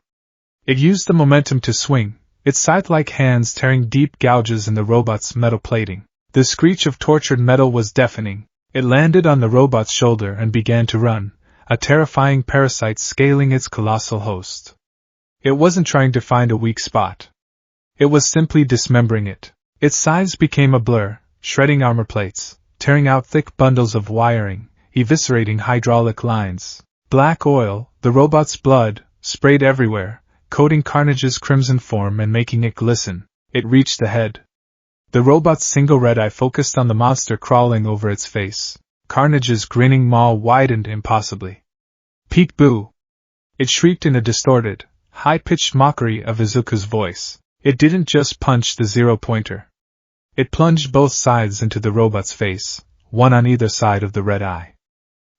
It used the momentum to swing, its scythe-like hands tearing deep gouges in the robot's metal plating. The screech of tortured metal was deafening. It landed on the robot's shoulder and began to run, a terrifying parasite scaling its colossal host. It wasn't trying to find a weak spot. It was simply dismembering it. Its sides became a blur, shredding armor plates, tearing out thick bundles of wiring, eviscerating hydraulic lines. Black oil, the robot's blood, sprayed everywhere, coating Carnage's crimson form and making it glisten. It reached the head. The robot's single red eye focused on the monster crawling over its face. Carnage's grinning maw widened impossibly. Peek-boo! It shrieked in a distorted, high-pitched mockery of Izuku's voice. It didn't just punch the zero-pointer. It plunged both sides into the robot's face, one on either side of the red eye.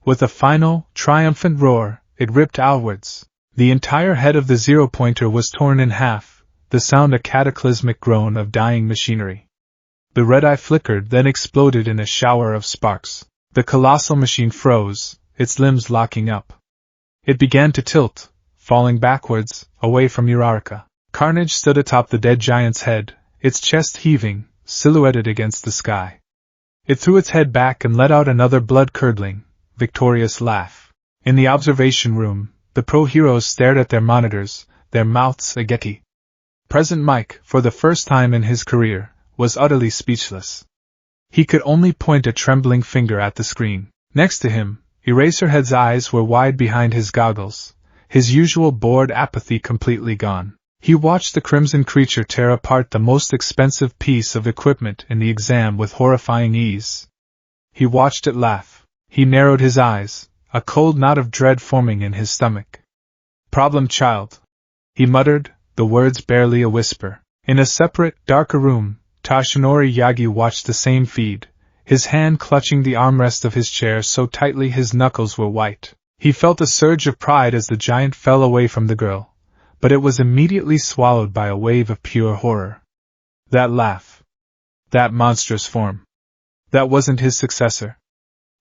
With a final, triumphant roar, it ripped outwards. The entire head of the zero-pointer was torn in half, the sound a cataclysmic groan of dying machinery. The red eye flickered, then exploded in a shower of sparks. The colossal machine froze, its limbs locking up. It began to tilt, falling backwards, away from Uraraka. Carnage stood atop the dead giant's head, its chest heaving, silhouetted against the sky. It threw its head back and let out another blood-curdling, victorious laugh. In the observation room, the pro-heroes stared at their monitors, their mouths agape. President Mike, for the first time in his career, was utterly speechless. He could only point a trembling finger at the screen. Next to him, Eraserhead's eyes were wide behind his goggles, his usual bored apathy completely gone. He watched the crimson creature tear apart the most expensive piece of equipment in the exam with horrifying ease. He watched it laugh. He narrowed his eyes, a cold knot of dread forming in his stomach. "Problem child," he muttered, the words barely a whisper. In a separate, darker room, Toshinori Yagi watched the same feed, his hand clutching the armrest of his chair so tightly his knuckles were white. He felt a surge of pride as the giant fell away from the girl, but it was immediately swallowed by a wave of pure horror. That laugh. That monstrous form. That wasn't his successor.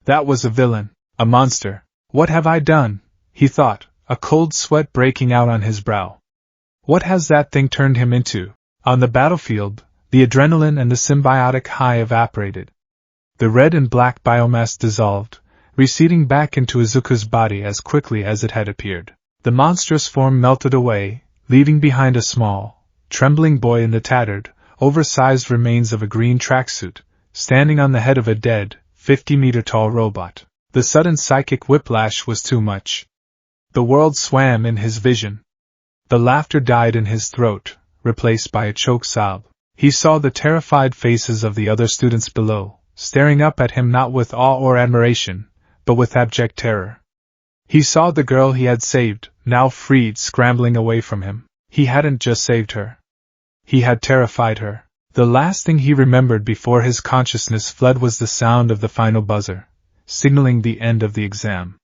That was a villain, a monster. What have I done? He thought, a cold sweat breaking out on his brow. What has that thing turned him into? On the battlefield, the adrenaline and the symbiotic high evaporated. The red and black biomass dissolved, receding back into Izuku's body as quickly as it had appeared. The monstrous form melted away, leaving behind a small, trembling boy in the tattered, oversized remains of a green tracksuit, standing on the head of a dead, 50-meter-tall robot. The sudden psychic whiplash was too much. The world swam in his vision. The laughter died in his throat, replaced by a choked sob. He saw the terrified faces of the other students below, staring up at him not with awe or admiration, but with abject terror. He saw the girl he had saved, now freed, scrambling away from him. He hadn't just saved her. He had terrified her. The last thing he remembered before his consciousness fled was the sound of the final buzzer, signaling the end of the exam.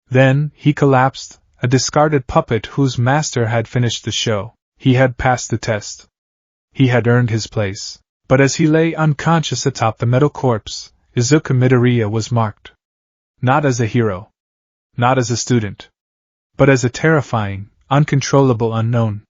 Then, he collapsed, a discarded puppet whose master had finished the show. He had passed the test. He had earned his place. But as he lay unconscious atop the metal corpse, Izuku Midoriya was marked. Not as a hero. Not as a student. But as a terrifying, uncontrollable unknown.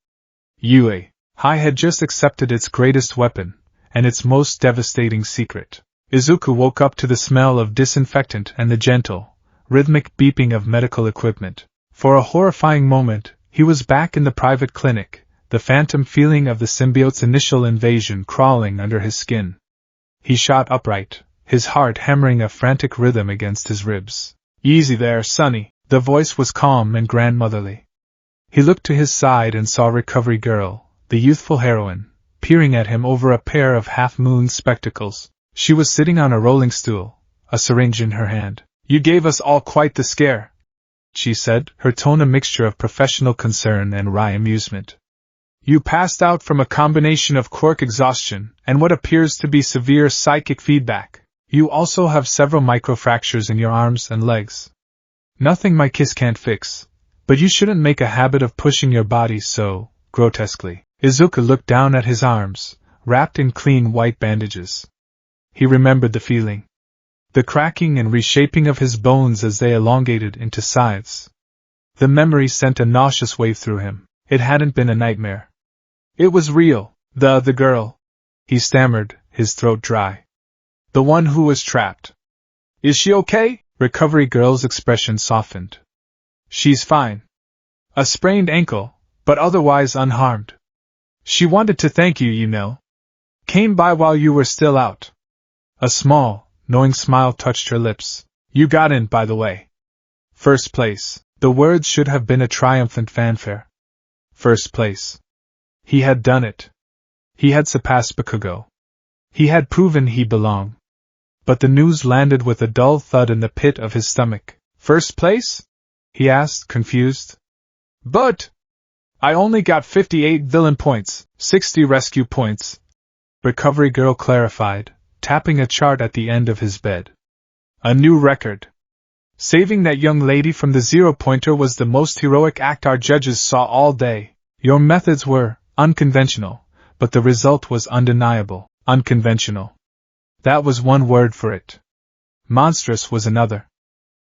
UA. High had just accepted its greatest weapon, and its most devastating secret. Izuku woke up to the smell of disinfectant and the gentle, rhythmic beeping of medical equipment. For a horrifying moment, he was back in the private clinic, the phantom feeling of the symbiote's initial invasion crawling under his skin. He shot upright, his heart hammering a frantic rhythm against his ribs. Easy there, Sonny. The voice was calm and grandmotherly. He looked to his side and saw Recovery Girl, the youthful heroine, peering at him over a pair of half-moon spectacles. She was sitting on a rolling stool, a syringe in her hand. You gave us all quite the scare, she said, her tone a mixture of professional concern and wry amusement. You passed out from a combination of quirk exhaustion and what appears to be severe psychic feedback. You also have several microfractures in your arms and legs. Nothing my kiss can't fix, but you shouldn't make a habit of pushing your body so grotesquely. Izuku looked down at his arms, wrapped in clean white bandages. He remembered the feeling. The cracking and reshaping of his bones as they elongated into scythes. The memory sent a nauseous wave through him. It hadn't been a nightmare. It was real. The girl, he stammered, his throat dry. The one who was trapped. Is she okay? Recovery Girl's expression softened. She's fine. A sprained ankle, but otherwise unharmed. She wanted to thank you, you know. Came by while you were still out. A small, knowing smile touched her lips. You got in, by the way. First place. The words should have been a triumphant fanfare. First place. He had done it. He had surpassed Bakugo. He had proven he belonged. But the news landed with a dull thud in the pit of his stomach. First place? He asked, confused. But I only got 58 villain points, 60 rescue points. Recovery Girl clarified, tapping a chart at the end of his bed. A new record. Saving that young lady from the zero-pointer was the most heroic act our judges saw all day. Your methods were unconventional, but the result was undeniable. Unconventional. That was one word for it. Monstrous was another.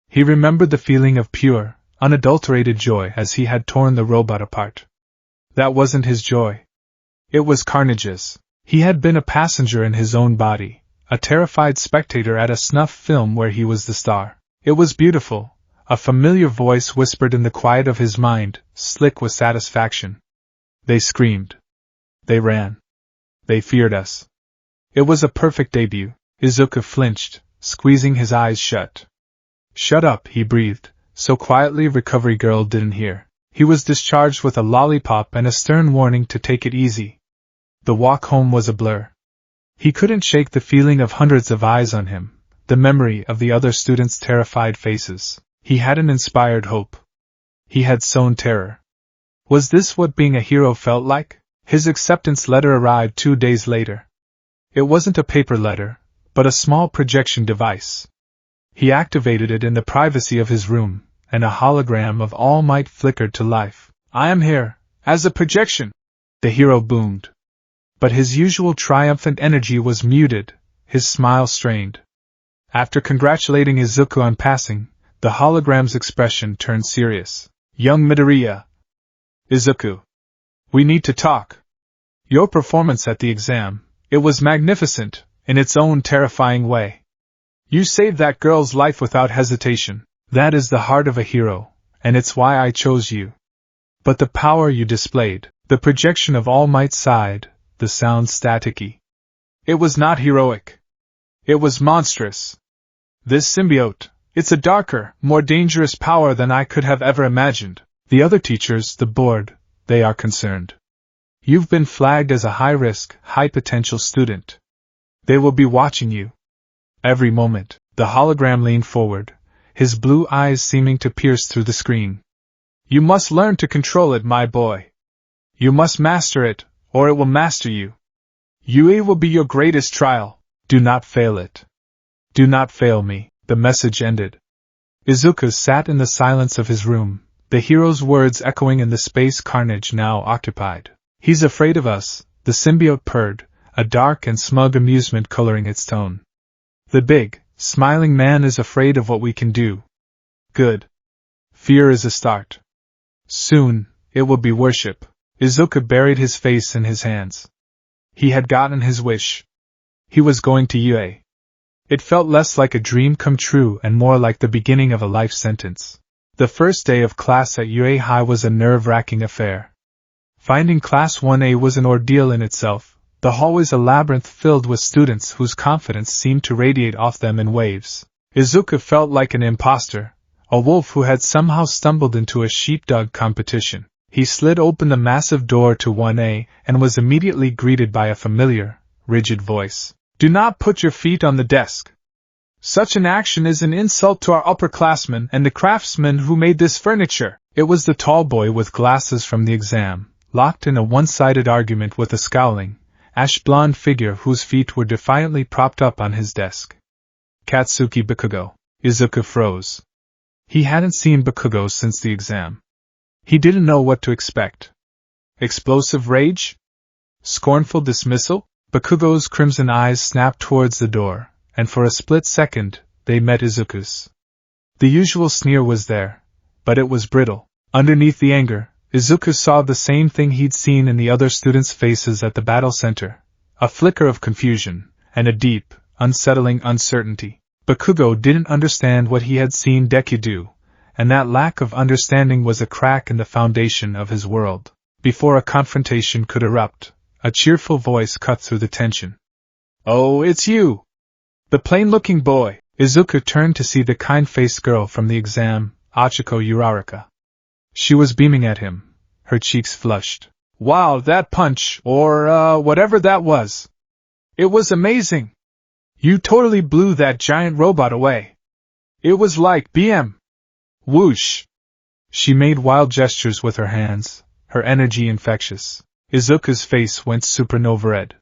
He remembered the feeling of pure, unadulterated joy as he had torn the robot apart. That wasn't his joy. It was Carnage's. He had been a passenger in his own body, a terrified spectator at a snuff film where he was the star. It was beautiful. A familiar voice whispered in the quiet of his mind, slick with satisfaction. They screamed. They ran. They feared us. It was a perfect debut. Izuku flinched, squeezing his eyes shut. Shut up, he breathed, so quietly Recovery Girl didn't hear. He was discharged with a lollipop and a stern warning to take it easy. The walk home was a blur. He couldn't shake the feeling of hundreds of eyes on him, the memory of the other students' terrified faces. He hadn't inspired hope. He had sown terror. Was this what being a hero felt like? His acceptance letter arrived 2 days later. It wasn't a paper letter, but a small projection device. He activated it in the privacy of his room, and a hologram of All Might flickered to life. I am here, as a projection, the hero boomed. But his usual triumphant energy was muted, his smile strained. After congratulating Izuku on passing, the hologram's expression turned serious. Young Midoriya. Izuku. We need to talk. Your performance at the exam, it was magnificent, in its own terrifying way. You saved that girl's life without hesitation. That is the heart of a hero, and it's why I chose you. But the power you displayed, the projection of All Might's side, the sound staticky. It was not heroic. It was monstrous. This symbiote, it's a darker, more dangerous power than I could have ever imagined. The other teachers, the board, they are concerned. You've been flagged as a high-risk, high-potential student. They will be watching you. Every moment, the hologram leaned forward, his blue eyes seeming to pierce through the screen. You must learn to control it, my boy. You must master it, or it will master you. UA will be your greatest trial. Do not fail it. Do not fail me, the message ended. Izuku sat in the silence of his room, the hero's words echoing in the space Carnage now occupied. "He's afraid of us," the symbiote purred, a dark and smug amusement coloring its tone. "The big, smiling man is afraid of what we can do. Good. Fear is a start. Soon, it will be worship." Izuku buried his face in his hands. He had gotten his wish. He was going to UA. It felt less like a dream come true and more like the beginning of a life sentence. The first day of class at UA High was a nerve-wracking affair. Finding Class 1A was an ordeal in itself, the hallways a labyrinth filled with students whose confidence seemed to radiate off them in waves. Izuku felt like an imposter, a wolf who had somehow stumbled into a sheepdog competition. He slid open the massive door to 1A and was immediately greeted by a familiar, rigid voice. "Do not put your feet on the desk. Such an action is an insult to our upperclassmen and the craftsmen who made this furniture." It was the tall boy with glasses from the exam, locked in a one-sided argument with a scowling, ash-blonde figure whose feet were defiantly propped up on his desk. Katsuki Bakugo. Izuku froze. He hadn't seen Bakugo since the exam. He didn't know what to expect. Explosive rage? Scornful dismissal? Bakugo's crimson eyes snapped towards the door, and for a split second, they met Izuku's. The usual sneer was there, but it was brittle. Underneath the anger, Izuku saw the same thing he'd seen in the other students' faces at the battle center, a flicker of confusion, and a deep, unsettling uncertainty. Bakugo didn't understand what he had seen Deku do, and that lack of understanding was a crack in the foundation of his world. Before a confrontation could erupt, a cheerful voice cut through the tension. "Oh, it's you! The plain-looking boy!" Izuku turned to see the kind-faced girl from the exam, Achiko Uraraka. She was beaming at him, her cheeks flushed. "Wow, that punch, or whatever that was! It was amazing! You totally blew that giant robot away! It was like BM! Whoosh!" She made wild gestures with her hands, her energy infectious. Izuku's face went supernova red.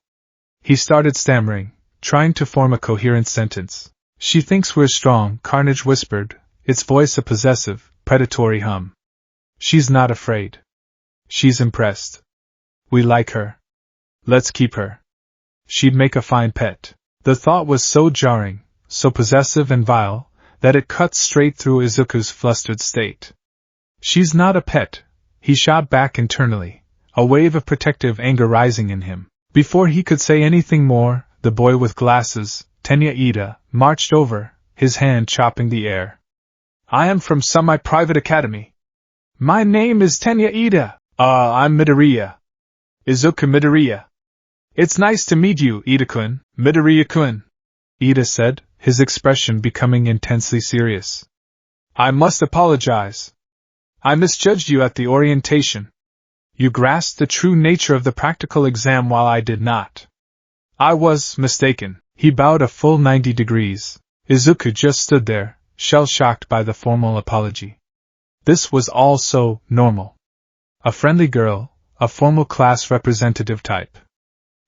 He started stammering, trying to form a coherent sentence. "She thinks we're strong," Carnage whispered, its voice a possessive, predatory hum. "She's not afraid. She's impressed. We like her. Let's keep her. She'd make a fine pet." The thought was so jarring, so possessive and vile, that it cut straight through Izuku's flustered state. "She's not a pet," he shot back internally, a wave of protective anger rising in him. Before he could say anything more, the boy with glasses, Tenya Ida, marched over, his hand chopping the air. "I am from semi-private academy. My name is Tenya Ida. I'm Midoriya. Izuku Midoriya. It's nice to meet you, Ida-kun, Midoriya-kun," Ida said, his expression becoming intensely serious. "I must apologize. I misjudged you at the orientation. You grasped the true nature of the practical exam while I did not. I was mistaken." He bowed a full 90 degrees. Izuku just stood there, shell-shocked by the formal apology. This was all so normal. A friendly girl, a formal class representative type.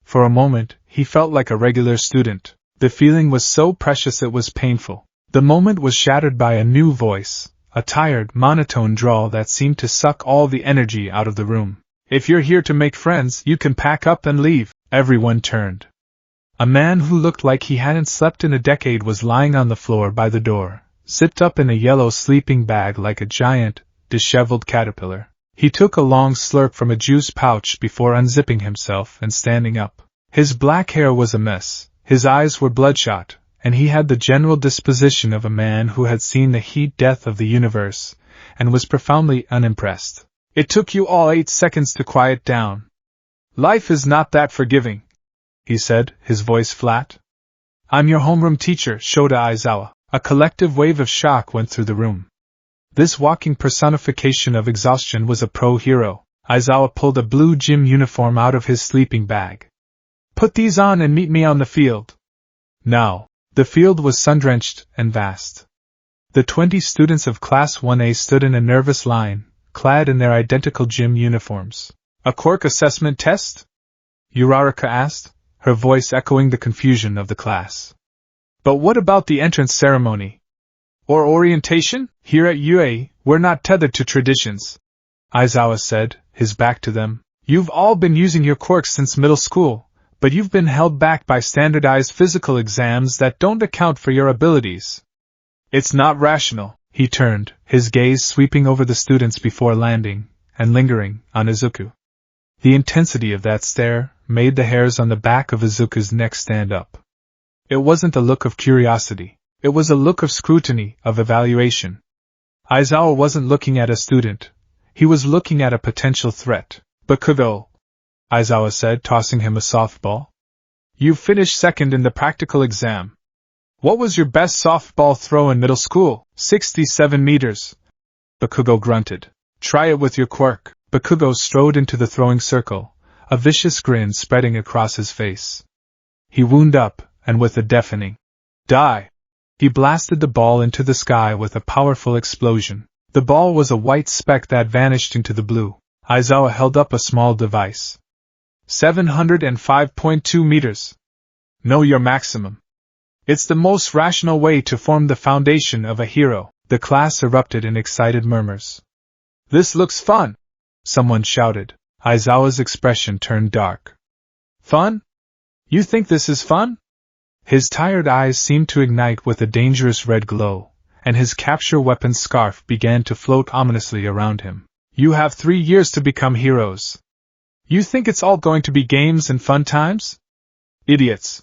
For a moment, he felt like a regular student. The feeling was so precious it was painful. The moment was shattered by a new voice, a tired, monotone drawl that seemed to suck all the energy out of the room. "If you're here to make friends, you can pack up and leave." Everyone turned. A man who looked like he hadn't slept in a decade was lying on the floor by the door, zipped up in a yellow sleeping bag like a giant, disheveled caterpillar. He took a long slurp from a juice pouch before unzipping himself and standing up. His black hair was a mess, his eyes were bloodshot, and he had the general disposition of a man who had seen the heat death of the universe, and was profoundly unimpressed. "It took you all 8 seconds to quiet down. Life is not that forgiving," he said, his voice flat. "I'm your homeroom teacher, Shota Aizawa." A collective wave of shock went through the room. This walking personification of exhaustion was a pro-hero. Aizawa pulled a blue gym uniform out of his sleeping bag. "Put these on and meet me on the field." Now, the field was sun-drenched and vast. The 20 students of Class 1A stood in a nervous line, clad in their identical gym uniforms. "A quirk assessment test?" Uraraka asked, her voice echoing the confusion of the class. "But what about the entrance ceremony?" Or orientation? Here at UA, we're not tethered to traditions, Aizawa said, his back to them. You've all been using your quirks since middle school, but you've been held back by standardized physical exams that don't account for your abilities. It's not rational. He turned, his gaze sweeping over the students before landing, and lingering on Izuku. The intensity of that stare made the hairs on the back of Izuku's neck stand up. It wasn't a look of curiosity. It was a look of scrutiny, of evaluation. Aizawa wasn't looking at a student. He was looking at a potential threat. Bakugo, Aizawa said, tossing him a softball. You finished second in the practical exam. What was your best softball throw in middle school? 67 meters. Bakugo grunted. Try it with your quirk. Bakugo strode into the throwing circle, a vicious grin spreading across his face. He wound up, and with a deafening die, he blasted the ball into the sky with a powerful explosion. The ball was a white speck that vanished into the blue. Aizawa held up a small device. 705.2 meters. Know your maximum. It's the most rational way to form the foundation of a hero. The class erupted in excited murmurs. This looks fun, someone shouted. Aizawa's expression turned dark. Fun? You think this is fun? His tired eyes seemed to ignite with a dangerous red glow, and his capture weapon scarf began to float ominously around him. You have 3 years to become heroes. You think it's all going to be games and fun times? Idiots.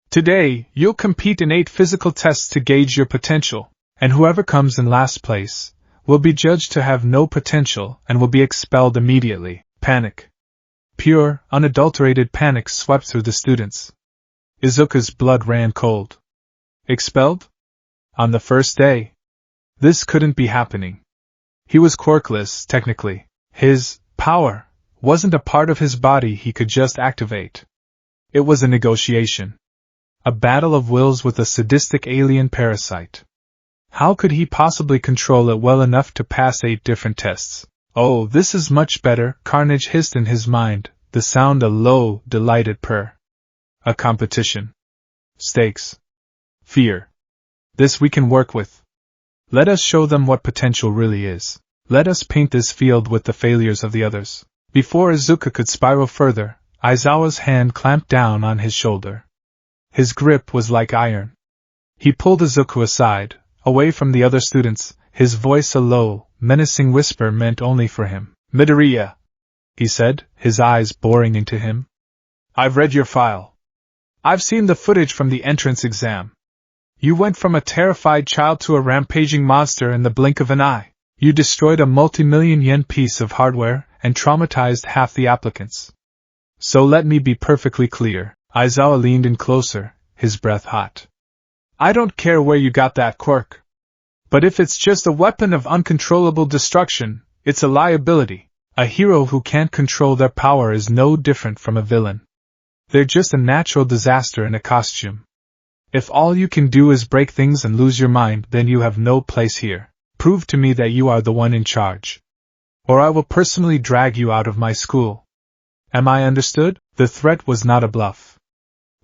Today, you'll compete in 8 physical tests to gauge your potential, and whoever comes in last place will be judged to have no potential and will be expelled immediately. Panic. Pure, unadulterated panic swept through the students. Izuku's blood ran cold. Expelled? On the first day? This couldn't be happening. He was quirkless, technically. His power wasn't a part of his body he could just activate. It was a negotiation. A battle of wills with a sadistic alien parasite. How could he possibly control it well enough to pass 8 different tests? Oh, this is much better, Carnage hissed in his mind, the sound a low, delighted purr. A competition. Stakes. Fear. This we can work with. Let us show them what potential really is. Let us paint this field with the failures of the others. Before Izuku could spiral further, Aizawa's hand clamped down on his shoulder. His grip was like iron. He pulled Izuku aside, away from the other students, his voice a low, menacing whisper meant only for him. Midoriya, he said, his eyes boring into him. I've read your file. I've seen the footage from the entrance exam. You went from a terrified child to a rampaging monster in the blink of an eye. You destroyed a multi-million yen piece of hardware and traumatized half the applicants. So let me be perfectly clear. Aizawa leaned in closer, his breath hot. I don't care where you got that quirk. But if it's just a weapon of uncontrollable destruction, it's a liability. A hero who can't control their power is no different from a villain. They're just a natural disaster in a costume. If all you can do is break things and lose your mind, then you have no place here. Prove to me that you are the one in charge. Or I will personally drag you out of my school. Am I understood? The threat was not a bluff.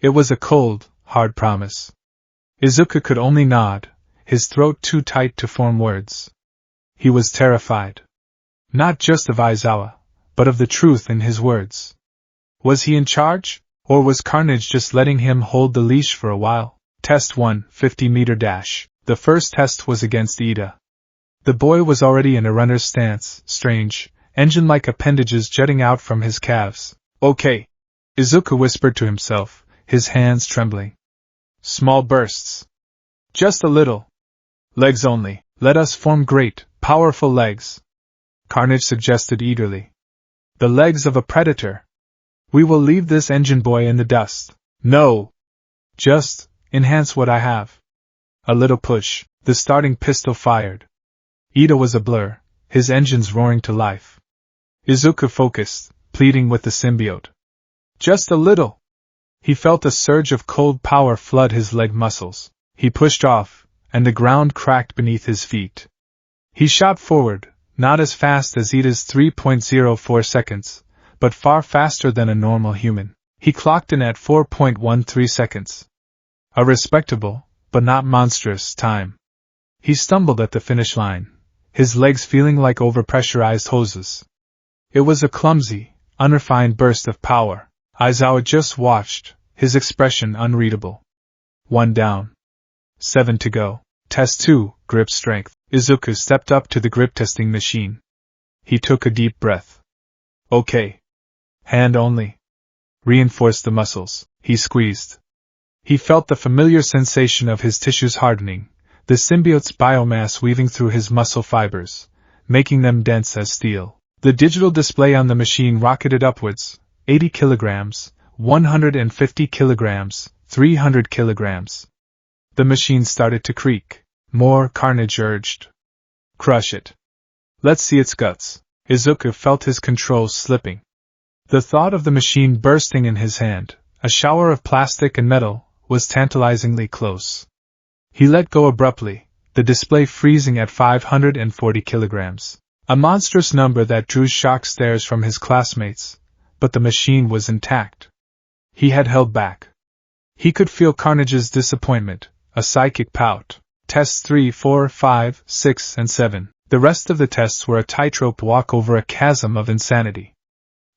It was a cold, hard promise. Izuku could only nod, his throat too tight to form words. He was terrified. Not just of Aizawa, but of the truth in his words. Was he in charge, or was Carnage just letting him hold the leash for a while? Test 1, 50-meter dash. The first test was against Ida. The boy was already in a runner's stance, strange, engine-like appendages jutting out from his calves. Okay, Izuku whispered to himself, his hands trembling. Small bursts. Just a little. Legs only. Let us form great, powerful legs. Carnage suggested eagerly. The legs of a predator. We will leave this engine boy in the dust. No. Just enhance what I have. A little push. The starting pistol fired. Ida was a blur, his engines roaring to life. Izuku focused, pleading with the symbiote. Just a little. He felt a surge of cold power flood his leg muscles. He pushed off, and the ground cracked beneath his feet. He shot forward, not as fast as Ida's 3.04 seconds, but far faster than a normal human. He clocked in at 4.13 seconds. A respectable, but not monstrous, time. He stumbled at the finish line, his legs feeling like overpressurized hoses. It was a clumsy, unrefined burst of power. Aizawa just watched, his expression unreadable. 1 down. 7 to go. Test 2, grip strength. Izuku stepped up to the grip testing machine. He took a deep breath. Okay. Hand only. Reinforce the muscles, he squeezed. He felt the familiar sensation of his tissues hardening, the symbiote's biomass weaving through his muscle fibers, making them dense as steel. The digital display on the machine rocketed upwards, 80 kilograms, 150 kilograms, 300 kilograms. The machine started to creak. More, Carnage urged. Crush it. Let's see its guts. Izuku felt his controls slipping. The thought of the machine bursting in his hand, a shower of plastic and metal, was tantalizingly close. He let go abruptly, the display freezing at 540 kilograms. A monstrous number that drew shocked stares from his classmates, but the machine was intact. He had held back. He could feel Carnage's disappointment, a psychic pout. Tests 3, 4, 5, 6, and 7. The rest of the tests were a tightrope walk over a chasm of insanity.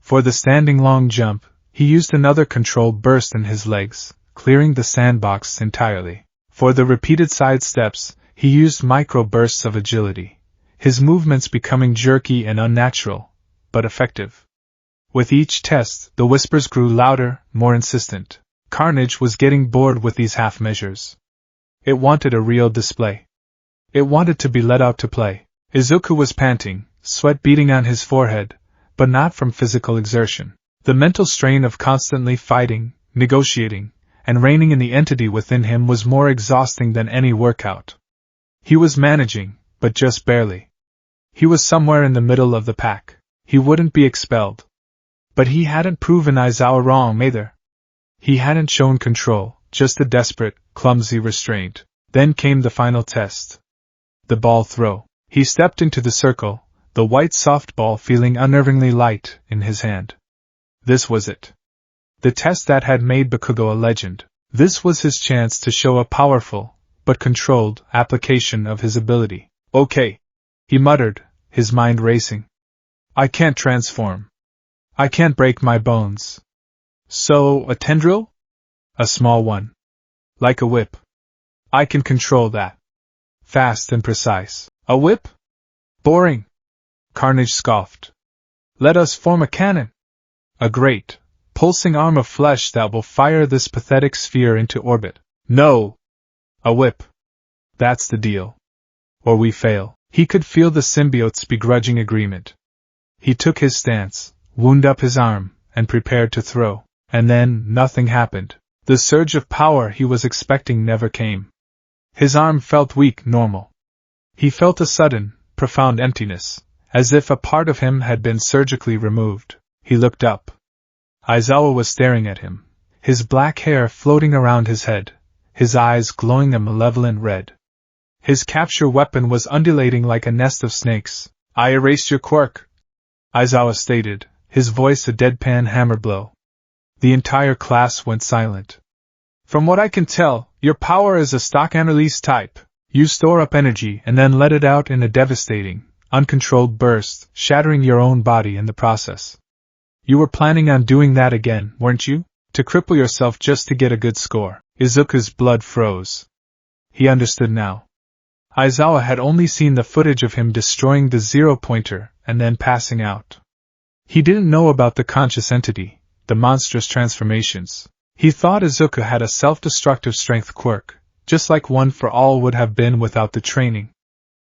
For the standing long jump, he used another controlled burst in his legs, clearing the sandbox entirely. For the repeated side steps, he used micro bursts of agility, his movements becoming jerky and unnatural, but effective. With each test, the whispers grew louder, more insistent. Carnage was getting bored with these half measures. It wanted a real display. It wanted to be let out to play. Izuku was panting, sweat beading on his forehead, but not from physical exertion. The mental strain of constantly fighting, negotiating, and reigning in the entity within him was more exhausting than any workout. He was managing, but just barely. He was somewhere in the middle of the pack. He wouldn't be expelled. But he hadn't proven Aizawa wrong either. He hadn't shown control, just a desperate, clumsy restraint. Then came the final test. The ball throw. He stepped into the circle, the white softball feeling unnervingly light in his hand. This was it. The test that had made Bakugo a legend. This was his chance to show a powerful, but controlled, application of his ability. Okay, he muttered, his mind racing. I can't transform. I can't break my bones. So, a tendril? A small one. Like a whip. I can control that. Fast and precise. A whip? Boring. Carnage scoffed. Let us form a cannon. A great, pulsing arm of flesh that will fire this pathetic sphere into orbit. No! A whip. That's the deal. Or we fail. He could feel the symbiote's begrudging agreement. He took his stance, wound up his arm, and prepared to throw. And then, nothing happened. The surge of power he was expecting never came. His arm felt weak, normal. He felt a sudden, profound emptiness, as if a part of him had been surgically removed. He looked up. Aizawa was staring at him, his black hair floating around his head, his eyes glowing a malevolent red. His capture weapon was undulating like a nest of snakes. I erased your quirk, Aizawa stated, his voice a deadpan hammer blow. The entire class went silent. From what I can tell, your power is a stock and release type. You store up energy and then let it out in a devastating, uncontrolled burst, shattering your own body in the process. You were planning on doing that again, weren't you? To cripple yourself just to get a good score. Izuku's blood froze. He understood now. Aizawa had only seen the footage of him destroying the zero-pointer and then passing out. He didn't know about the conscious entity, the monstrous transformations. He thought Izuku had a self-destructive strength quirk, just like One for All would have been without the training.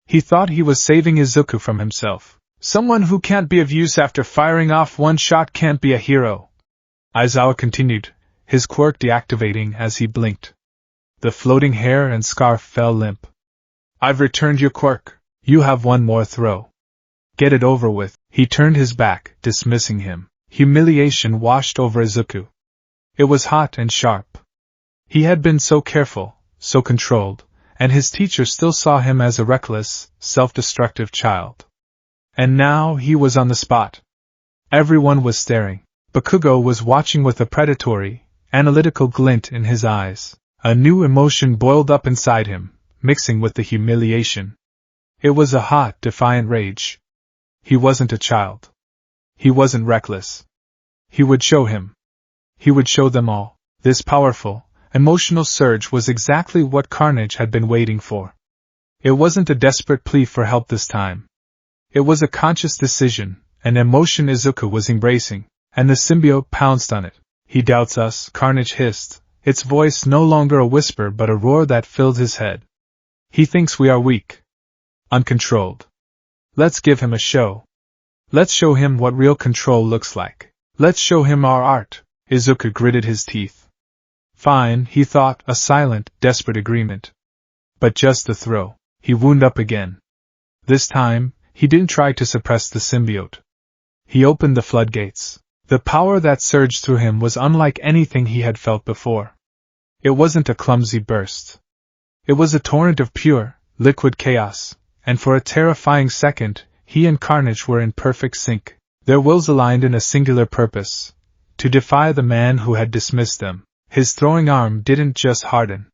He thought he was saving Izuku from himself. Someone who can't be of use after firing off one shot can't be a hero. Aizawa continued, his quirk deactivating as he blinked. The floating hair and scarf fell limp. I've returned your quirk. You have one more throw. Get it over with. He turned his back, dismissing him. Humiliation washed over Izuku. It was hot and sharp. He had been so careful, so controlled, and his teacher still saw him as a reckless, self-destructive child. And now he was on the spot. Everyone was staring. Bakugo was watching with a predatory, analytical glint in his eyes. A new emotion boiled up inside him, mixing with the humiliation. It was a hot, defiant rage. He wasn't a child. He wasn't reckless. He would show him. He would show them all. This powerful, emotional surge was exactly what Carnage had been waiting for. It wasn't a desperate plea for help this time. It was a conscious decision, an emotion Izuku was embracing, and the symbiote pounced on it. He doubts us, Carnage hissed, its voice no longer a whisper but a roar that filled his head. He thinks we are weak. Uncontrolled. Let's give him a show. Let's show him what real control looks like. Let's show him our art. Izuku gritted his teeth. Fine, he thought, a silent, desperate agreement. But just a throw. He wound up again. This time, he didn't try to suppress the symbiote. He opened the floodgates. The power that surged through him was unlike anything he had felt before. It wasn't a clumsy burst. It was a torrent of pure, liquid chaos, and for a terrifying second, he and Carnage were in perfect sync, their wills aligned in a singular purpose: to defy the man who had dismissed them. His throwing arm didn't just harden.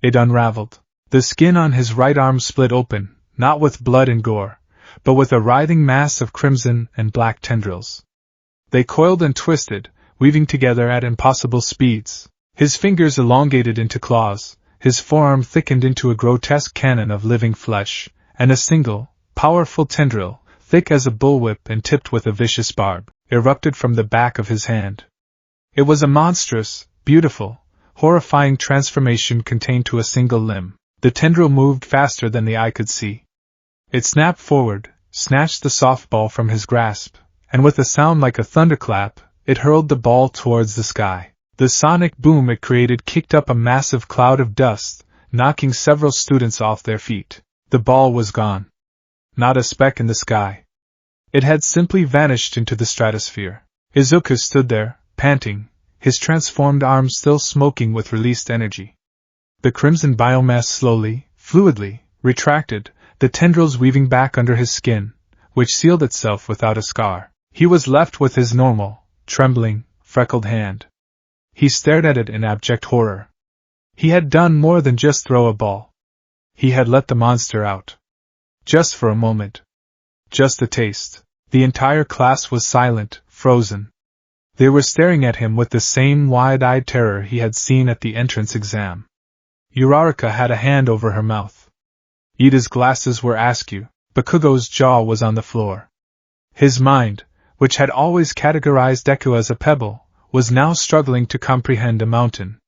It unraveled. The skin on his right arm split open, not with blood and gore, but with a writhing mass of crimson and black tendrils. They coiled and twisted, weaving together at impossible speeds. His fingers elongated into claws, his forearm thickened into a grotesque cannon of living flesh, and a single, powerful tendril, thick as a bullwhip and tipped with a vicious barb, erupted from the back of his hand. It was a monstrous, beautiful, horrifying transformation contained to a single limb. The tendril moved faster than the eye could see. It snapped forward, snatched the softball from his grasp, and with a sound like a thunderclap, it hurled the ball towards the sky. The sonic boom it created kicked up a massive cloud of dust, knocking several students off their feet. The ball was gone. Not a speck in the sky. It had simply vanished into the stratosphere. Izuku stood there, panting, his transformed arms still smoking with released energy. The crimson biomass slowly, fluidly, retracted, the tendrils weaving back under his skin, which sealed itself without a scar. He was left with his normal, trembling, freckled hand. He stared at it in abject horror. He had done more than just throw a ball. He had let the monster out. Just for a moment. Just a taste. The entire class was silent, frozen. They were staring at him with the same wide-eyed terror he had seen at the entrance exam. Uraraka had a hand over her mouth. Ida's glasses were askew. Bakugo's jaw was on the floor. His mind, which had always categorized Deku as a pebble, was now struggling to comprehend a mountain.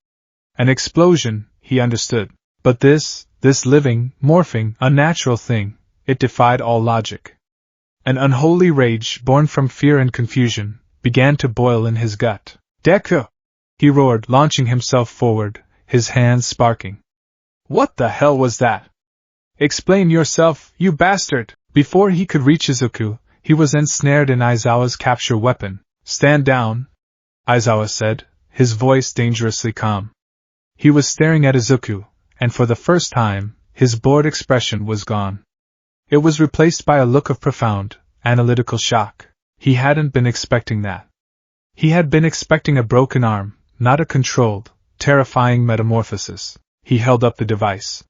An explosion, he understood. But this living, morphing, unnatural thing, it defied all logic. An unholy rage, born from fear and confusion, began to boil in his gut. Deku! He roared, launching himself forward, his hands sparking. What the hell was that? Explain yourself, you bastard! Before he could reach Izuku, he was ensnared in Aizawa's capture weapon. Stand down, Aizawa said, his voice dangerously calm. He was staring at Izuku, and for the first time, his bored expression was gone. It was replaced by a look of profound, analytical shock. He hadn't been expecting that. He had been expecting a broken arm, not a controlled, terrifying metamorphosis. He held up the device.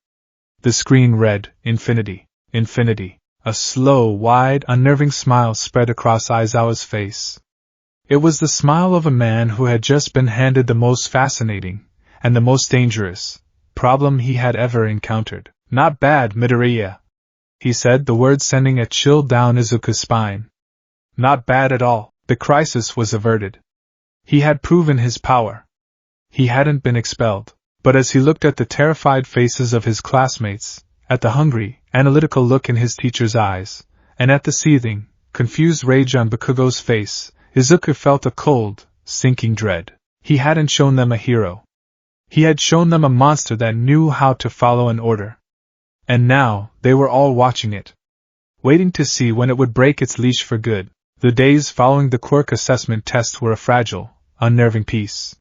The screen read, Infinity, Infinity. A slow, wide, unnerving smile spread across Aizawa's face. It was the smile of a man who had just been handed the most fascinating, and the most dangerous, problem he had ever encountered. Not bad, Midoriya, he said, the words sending a chill down Izuku's spine. Not bad at all. The crisis was averted. He had proven his power. He hadn't been expelled. But as he looked at the terrified faces of his classmates, at the hungry, analytical look in his teacher's eyes, and at the seething, confused rage on Bakugo's face, Izuku felt a cold, sinking dread. He hadn't shown them a hero. He had shown them a monster that knew how to follow an order. And now, they were all watching it. Waiting to see when it would break its leash for good. The days following the quirk assessment test were a fragile, unnerving piece.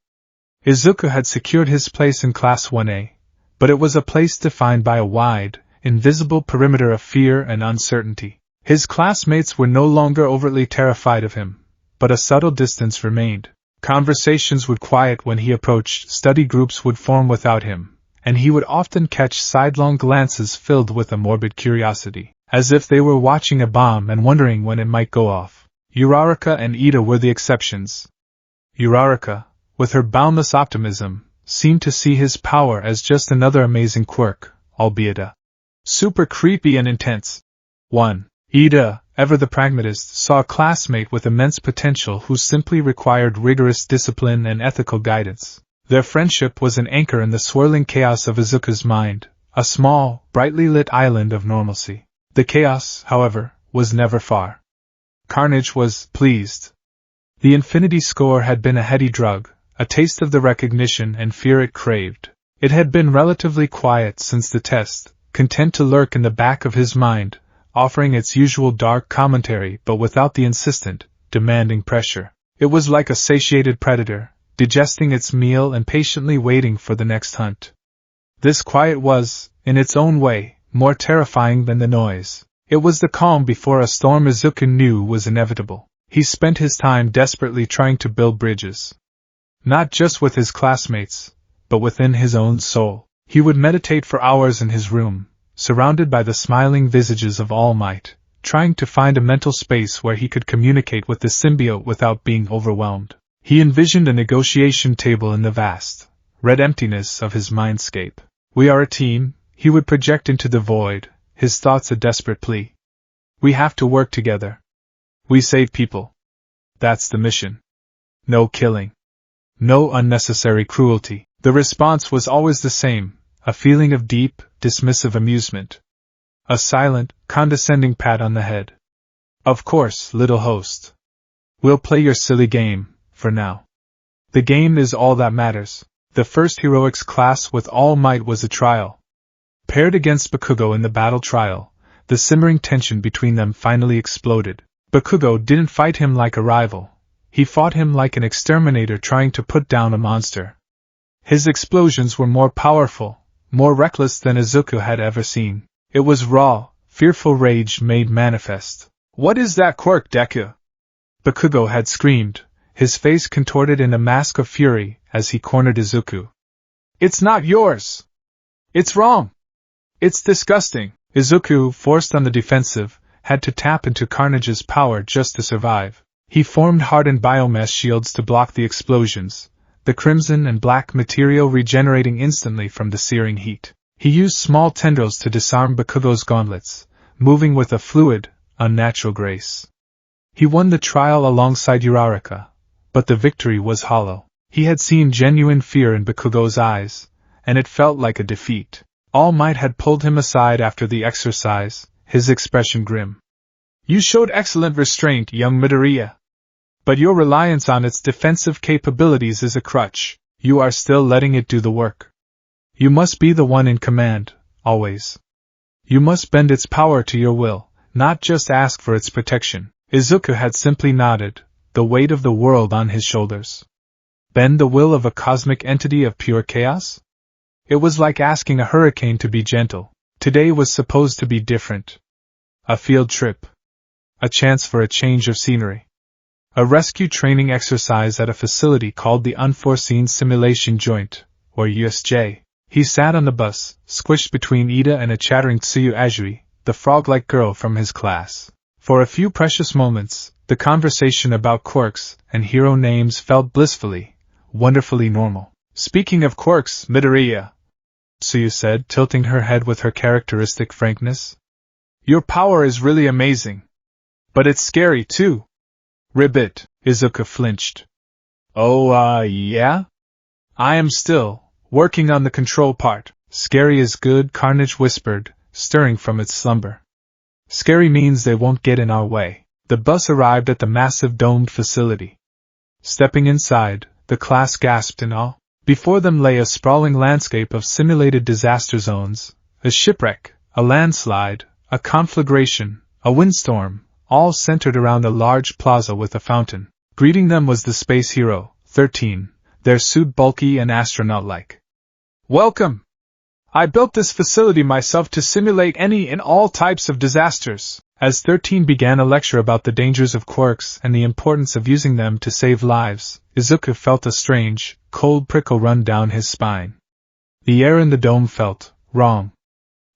Izuku had secured his place in Class 1A, but it was a place defined by a wide, invisible perimeter of fear and uncertainty. His classmates were no longer overtly terrified of him, but a subtle distance remained. Conversations would quiet when he approached, study groups would form without him, and he would often catch sidelong glances filled with a morbid curiosity, as if they were watching a bomb and wondering when it might go off. Uraraka and Ida were the exceptions. Uraraka, with her boundless optimism, seemed to see his power as just another amazing quirk, albeit a super creepy and intense one. Ida, ever the pragmatist, saw a classmate with immense potential who simply required rigorous discipline and ethical guidance. Their friendship was an anchor in the swirling chaos of Izuku's mind, a small, brightly lit island of normalcy. The chaos, however, was never far. Carnage was pleased. The infinity score had been a heady drug, a taste of the recognition and fear it craved. It had been relatively quiet since the test, content to lurk in the back of his mind, offering its usual dark commentary but without the insistent, demanding pressure. It was like a satiated predator, digesting its meal and patiently waiting for the next hunt. This quiet was, in its own way, more terrifying than the noise. It was the calm before a storm Izuku knew was inevitable. He spent his time desperately trying to build bridges. Not just with his classmates, but within his own soul. He would meditate for hours in his room, surrounded by the smiling visages of All Might, trying to find a mental space where he could communicate with the symbiote without being overwhelmed. He envisioned a negotiation table in the vast, red emptiness of his mindscape. "We are a team," he would project into the void, his thoughts a desperate plea. "We have to work together. We save people. That's the mission. No killing. No unnecessary cruelty." The response was always the same, a feeling of deep, dismissive amusement. A silent, condescending pat on the head. "Of course, little host. We'll play your silly game, for now. The game is all that matters." The first heroics class with All Might was a trial. Paired against Bakugo in the battle trial, the simmering tension between them finally exploded. Bakugo didn't fight him like a rival. He fought him like an exterminator trying to put down a monster. His explosions were more powerful, more reckless than Izuku had ever seen. It was raw, fearful rage made manifest. "What is that quirk, Deku?" Bakugo had screamed, his face contorted in a mask of fury as he cornered Izuku. "It's not yours! It's wrong! It's disgusting!" Izuku, forced on the defensive, had to tap into Carnage's power just to survive. He formed hardened biomass shields to block the explosions, the crimson and black material regenerating instantly from the searing heat. He used small tendrils to disarm Bakugo's gauntlets, moving with a fluid, unnatural grace. He won the trial alongside Uraraka, but the victory was hollow. He had seen genuine fear in Bakugo's eyes, and it felt like a defeat. All Might had pulled him aside after the exercise, his expression grim. "You showed excellent restraint, young Midoriya. But your reliance on its defensive capabilities is a crutch. You are still letting it do the work. You must be the one in command, always. You must bend its power to your will, not just ask for its protection." Izuku had simply nodded, the weight of the world on his shoulders. Bend the will of a cosmic entity of pure chaos? It was like asking a hurricane to be gentle. Today was supposed to be different. A field trip. A chance for a change of scenery. A rescue training exercise at a facility called the Unforeseen Simulation Joint, or USJ. He sat on the bus, squished between Ida and a chattering Tsuyu Azui, the frog-like girl from his class. For a few precious moments, the conversation about quirks and hero names felt blissfully, wonderfully normal. "Speaking of quirks, Midoriya," Tsuyu said, tilting her head with her characteristic frankness. "Your power is really amazing. But it's scary, too." "Ribbit," Izuku flinched. "Oh, yeah? I am still working on the control part." "Scary is good," Carnage whispered, stirring from its slumber. "Scary means they won't get in our way." The bus arrived at the massive domed facility. Stepping inside, the class gasped in awe. Before them lay a sprawling landscape of simulated disaster zones, a shipwreck, a landslide, a conflagration, a windstorm, all centered around a large plaza with a fountain. Greeting them was the space hero, 13, their suit bulky and astronaut-like. "Welcome! I built this facility myself to simulate any and all types of disasters." As 13 began a lecture about the dangers of quirks and the importance of using them to save lives, Izuku felt a strange, cold prickle run down his spine. The air in the dome felt wrong.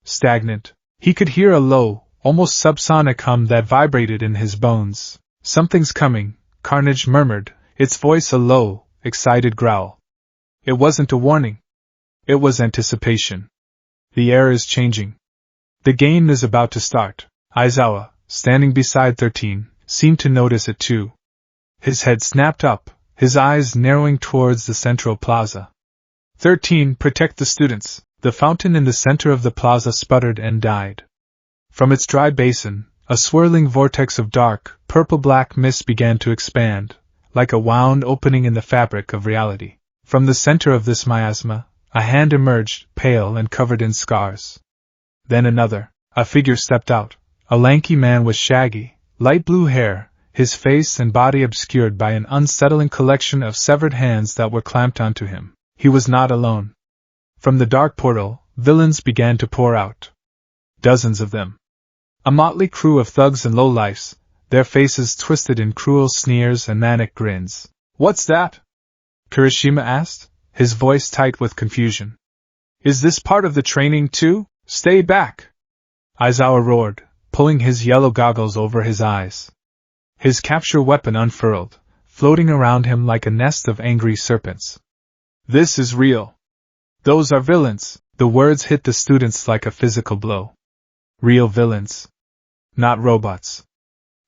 Stagnant. He could hear a low, almost subsonic hum that vibrated in his bones. Something's coming, Carnage murmured, its voice a low, excited growl. It wasn't a warning. It was anticipation. The air is changing. The game is about to start. Aizawa, standing beside 13, seemed to notice it too. His head snapped up, his eyes narrowing towards the central plaza. 13, protect the students. The fountain in the center of the plaza sputtered and died. From its dry basin, a swirling vortex of dark, purple-black mist began to expand, like a wound opening in the fabric of reality. From the center of this miasma, a hand emerged, pale and covered in scars. Then another. A figure stepped out, a lanky man with shaggy, light blue hair, his face and body obscured by an unsettling collection of severed hands that were clamped onto him. He was not alone. From the dark portal, villains began to pour out. Dozens of them. A motley crew of thugs and lowlifes, their faces twisted in cruel sneers and manic grins. What's that? Kirishima asked, his voice tight with confusion. Is this part of the training too? Stay back! Aizawa roared, pulling his yellow goggles over his eyes. His capture weapon unfurled, floating around him like a nest of angry serpents. This is real. Those are villains. The words hit the students like a physical blow. Real villains. Not robots.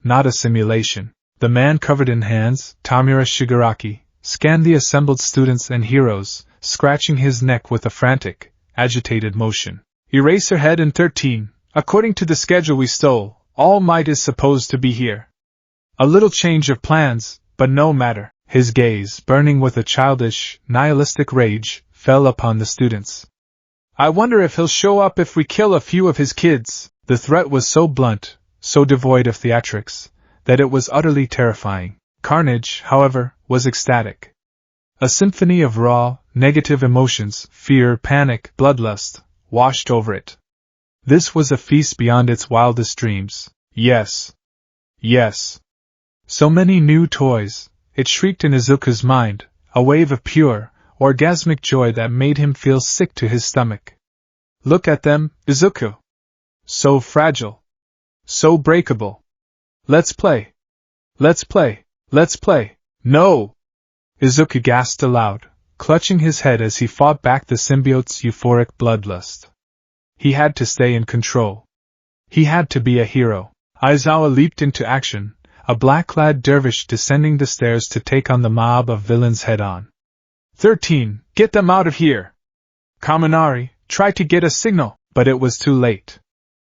Not a simulation. The man covered in hands, Tamura Shigaraki, scanned the assembled students and heroes, scratching his neck with a frantic, agitated motion. Eraserhead and 13, according to the schedule we stole, All Might is supposed to be here. A little change of plans, but no matter. His gaze, burning with a childish, nihilistic rage, fell upon the students. I wonder if he'll show up if we kill a few of his kids. The threat was so blunt, so devoid of theatrics, that it was utterly terrifying. Carnage, however, was ecstatic. A symphony of raw, negative emotions, fear, panic, bloodlust, washed over it. This was a feast beyond its wildest dreams. Yes. Yes. So many new toys, it shrieked in Izuku's mind, a wave of pure, orgasmic joy that made him feel sick to his stomach. Look at them, Izuku. So fragile. So breakable. Let's play. Let's play. Let's play. No! Izuku gasped aloud, clutching his head as he fought back the symbiote's euphoric bloodlust. He had to stay in control. He had to be a hero. Aizawa leaped into action, a black-clad dervish descending the stairs to take on the mob of villains head-on. 13, get them out of here! Kaminari tried to get a signal, but it was too late.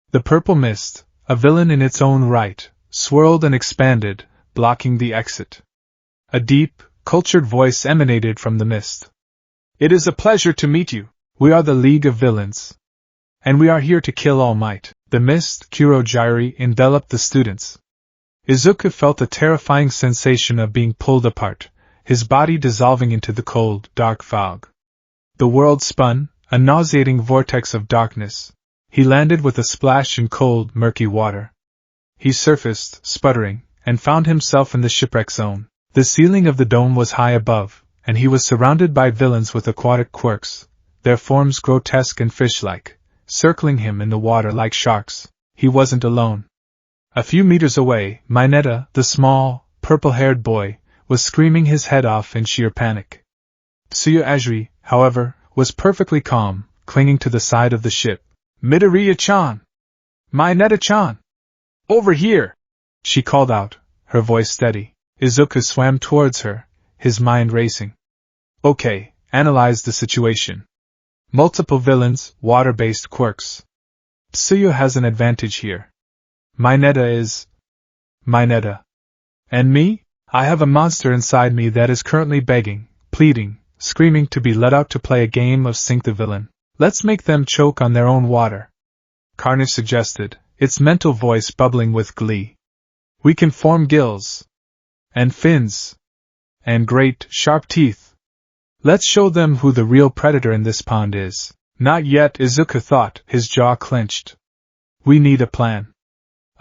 The purple mist, a villain in its own right, swirled and expanded, blocking the exit. A deep, cultured voice emanated from the mist. It is a pleasure to meet you. We are the League of Villains. And we are here to kill All Might. The mist, Kurojiri, enveloped the students. Izuku felt a terrifying sensation of being pulled apart, his body dissolving into the cold, dark fog. The world spun, a nauseating vortex of darkness. He landed with a splash in cold, murky water. He surfaced, sputtering, and found himself in the shipwreck zone. The ceiling of the dome was high above, and he was surrounded by villains with aquatic quirks, their forms grotesque and fish-like, circling him in the water like sharks. He wasn't alone. A few meters away, Mineta, the small, purple-haired boy, was screaming his head off in sheer panic. Tsuyu Ajiri, however, was perfectly calm, clinging to the side of the ship. Midoriya-chan! Mineta-chan! Over here! She called out, her voice steady. Izuku swam towards her, his mind racing. Okay, analyze the situation. Multiple villains, water-based quirks. Tsuyu has an advantage here. Mineta is... Mineta. And me? I have a monster inside me that is currently begging, pleading, screaming to be let out to play a game of Sink the Villain. Let's make them choke on their own water. Carnage suggested, its mental voice bubbling with glee. We can form gills. And fins. And great, sharp teeth. Let's show them who the real predator in this pond is. Not yet, Izuku thought, his jaw clenched. We need a plan.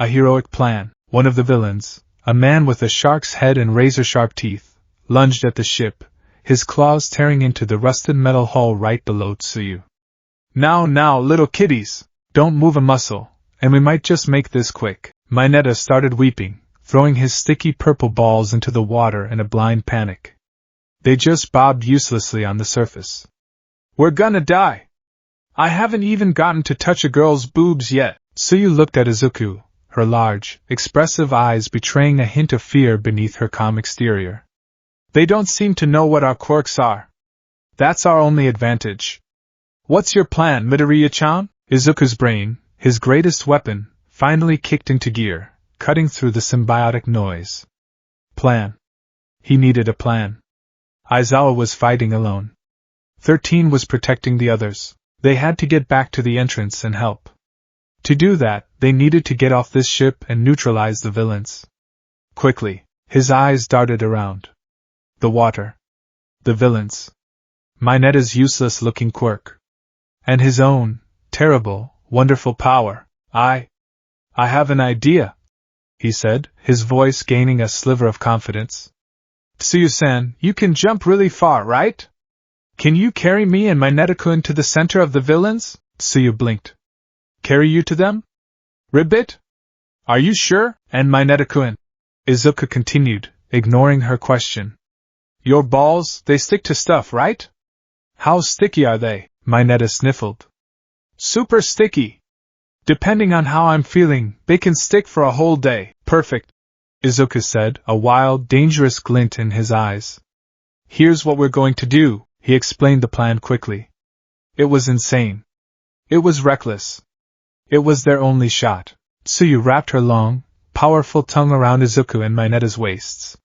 A heroic plan. One of the villains, a man with a shark's head and razor-sharp teeth, lunged at the ship, his claws tearing into the rusted metal hull right below Tsuyu. Now, little kitties! Don't move a muscle, and we might just make this quick. Mineta started weeping, throwing his sticky purple balls into the water in a blind panic. They just bobbed uselessly on the surface. We're gonna die! I haven't even gotten to touch a girl's boobs yet. Tsuyu looked at Izuku, her large, expressive eyes betraying a hint of fear beneath her calm exterior. They don't seem to know what our quirks are. That's our only advantage. What's your plan, Midoriya-chan? Izuku's brain, his greatest weapon, finally kicked into gear, cutting through the symbiotic noise. Plan. He needed a plan. Aizawa was fighting alone. 13 was protecting the others. They had to get back to the entrance and help. To do that, they needed to get off this ship and neutralize the villains. Quickly, his eyes darted around. The water. The villains. Mineta's useless-looking quirk. And his own, terrible, wonderful power. I have an idea, he said, his voice gaining a sliver of confidence. Tsuyu-san, you can jump really far, right? Can you carry me and Mineta-kun to the center of the villains? Tsuyu blinked. Carry you to them? Ribbit? Are you sure? And Mineta-kun? Izuku continued, ignoring her question. Your balls, they stick to stuff, right? How sticky are they? Mineta sniffled. Super sticky. Depending on how I'm feeling, they can stick for a whole day. Perfect, Izuku said, a wild, dangerous glint in his eyes. Here's what we're going to do, he explained the plan quickly. It was insane. It was reckless. It was their only shot. Tsuyu wrapped her long, powerful tongue around Izuku and Mineta's waists.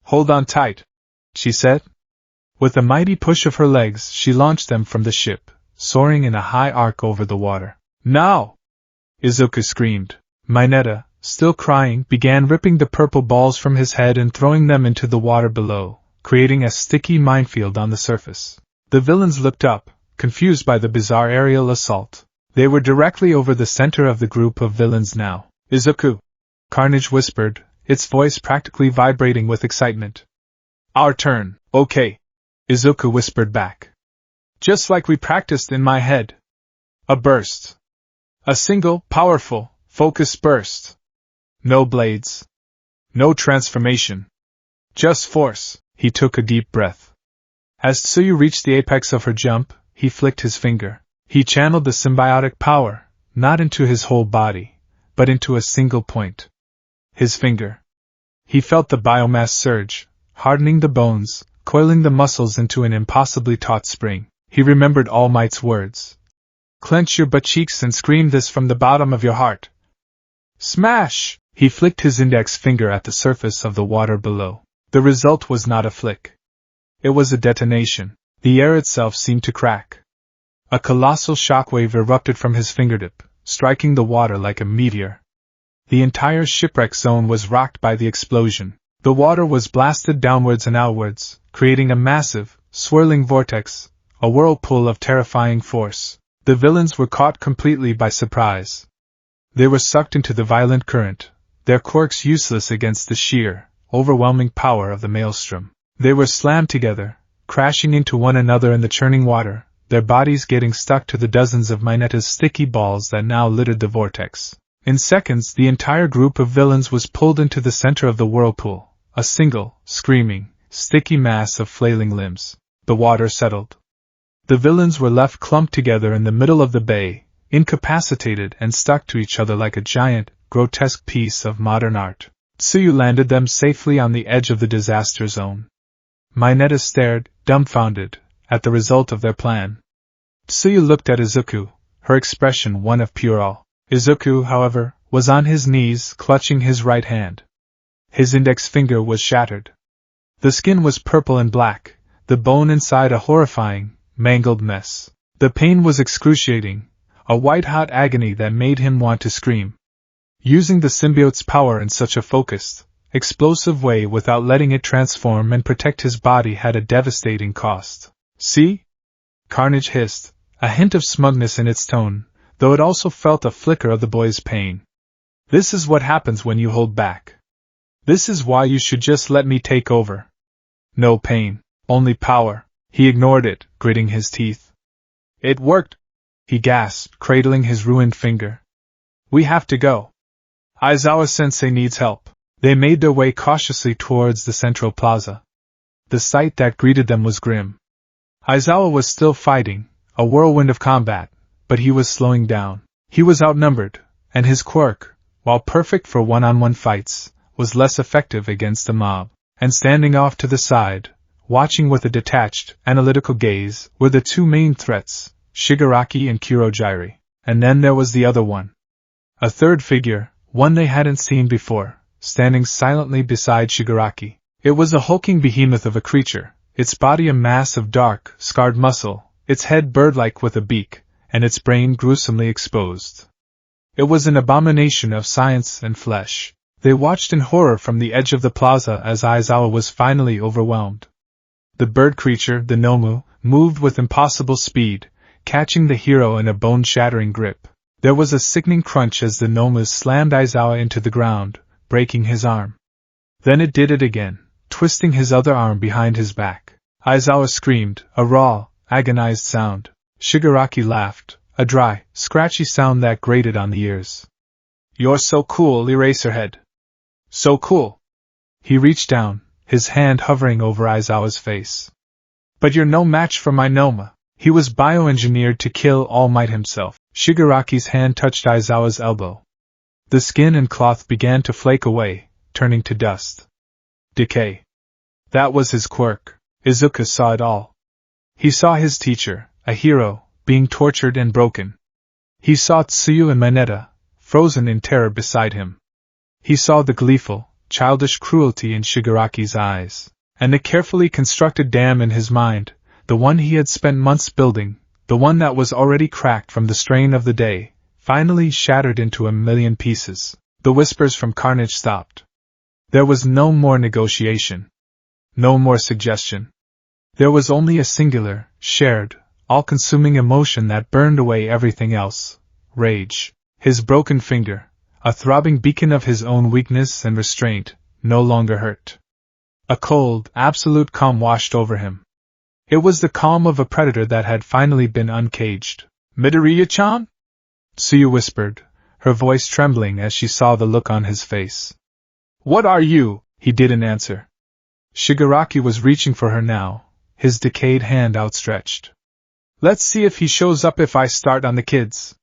Hold on tight, she said. With a mighty push of her legs, she launched them from the ship, soaring in a high arc over the water. Now! Izuku screamed. Mineta, still crying, began ripping the purple balls from his head and throwing them into the water below, creating a sticky minefield on the surface. The villains looked up, confused by the bizarre aerial assault. They were directly over the center of the group of villains now. Izuku! Carnage whispered, its voice practically vibrating with excitement. Our turn, okay. Izuku whispered back. Just like we practiced in my head. A burst. A single, powerful, focused burst. No blades. No transformation. Just force. He took a deep breath. As Tsuyu reached the apex of her jump, he flicked his finger. He channeled the symbiotic power, not into his whole body, but into a single point. His finger. He felt the biomass surge, hardening the bones, coiling the muscles into an impossibly taut spring. He remembered All Might's words. Clench your butt cheeks and scream this from the bottom of your heart. Smash! He flicked his index finger at the surface of the water below. The result was not a flick. It was a detonation. The air itself seemed to crack. A colossal shockwave erupted from his fingertip, striking the water like a meteor. The entire shipwreck zone was rocked by the explosion. The water was blasted downwards and outwards, creating a massive, swirling vortex, a whirlpool of terrifying force. The villains were caught completely by surprise. They were sucked into the violent current, their quirks useless against the sheer, overwhelming power of the maelstrom. They were slammed together, crashing into one another in the churning water, their bodies getting stuck to the dozens of Mineta's sticky balls that now littered the vortex. In seconds, the entire group of villains was pulled into the center of the whirlpool, a single, screaming, sticky mass of flailing limbs. The water settled. The villains were left clumped together in the middle of the bay, incapacitated and stuck to each other like a giant, grotesque piece of modern art. Tsuyu landed them safely on the edge of the disaster zone. Mineta stared, dumbfounded, at the result of their plan. Tsuyu looked at Izuku, her expression one of pure awe. Izuku, however, was on his knees, clutching his right hand. His index finger was shattered. The skin was purple and black, the bone inside a horrifying, mangled mess. The pain was excruciating, a white-hot agony that made him want to scream. Using the symbiote's power in such a focused, explosive way without letting it transform and protect his body had a devastating cost. See? Carnage hissed, a hint of smugness in its tone, though it also felt a flicker of the boy's pain. This is what happens when you hold back. This is why you should just let me take over. No pain. Only power. He ignored it, gritting his teeth. It worked, he gasped, cradling his ruined finger. We have to go. Aizawa-sensei needs help. They made their way cautiously towards the central plaza. The sight that greeted them was grim. Aizawa was still fighting, a whirlwind of combat, but he was slowing down. He was outnumbered, and his quirk, while perfect for one-on-one fights, was less effective against the mob. And standing off to the side, watching with a detached, analytical gaze, were the two main threats, Shigaraki and Kurojiri. And then there was the other one. A third figure, one they hadn't seen before, standing silently beside Shigaraki. It was a hulking behemoth of a creature, its body a mass of dark, scarred muscle, its head bird-like with a beak, and its brain gruesomely exposed. It was an abomination of science and flesh. They watched in horror from the edge of the plaza as Aizawa was finally overwhelmed. The bird creature, the Nomu, moved with impossible speed, catching the hero in a bone-shattering grip. There was a sickening crunch as the Nomu slammed Aizawa into the ground, breaking his arm. Then it did it again, twisting his other arm behind his back. Aizawa screamed, a raw, agonized sound. Shigaraki laughed, a dry, scratchy sound that grated on the ears. You're so cool, Eraserhead. So cool. He reached down, his hand hovering over Aizawa's face. But you're no match for my Noma. He was bioengineered to kill All Might himself. Shigaraki's hand touched Aizawa's elbow. The skin and cloth began to flake away, turning to dust. Decay. That was his quirk. Izuku saw it all. He saw his teacher, a hero, being tortured and broken. He saw Tsuyu and Mineta, frozen in terror beside him. He saw the gleeful, childish cruelty in Shigaraki's eyes, and the carefully constructed dam in his mind, the one he had spent months building, the one that was already cracked from the strain of the day, finally shattered into a million pieces. The whispers from Carnage stopped. There was no more negotiation. No more suggestion. There was only a singular, shared, all-consuming emotion that burned away everything else. Rage. His broken finger, a throbbing beacon of his own weakness and restraint, no longer hurt. A cold, absolute calm washed over him. It was the calm of a predator that had finally been uncaged. Midoriya-chan? Tsuyu whispered, her voice trembling as she saw the look on his face. What are you? He didn't answer. Shigaraki was reaching for her now, his decayed hand outstretched. Let's see if he shows up if I start on the kids.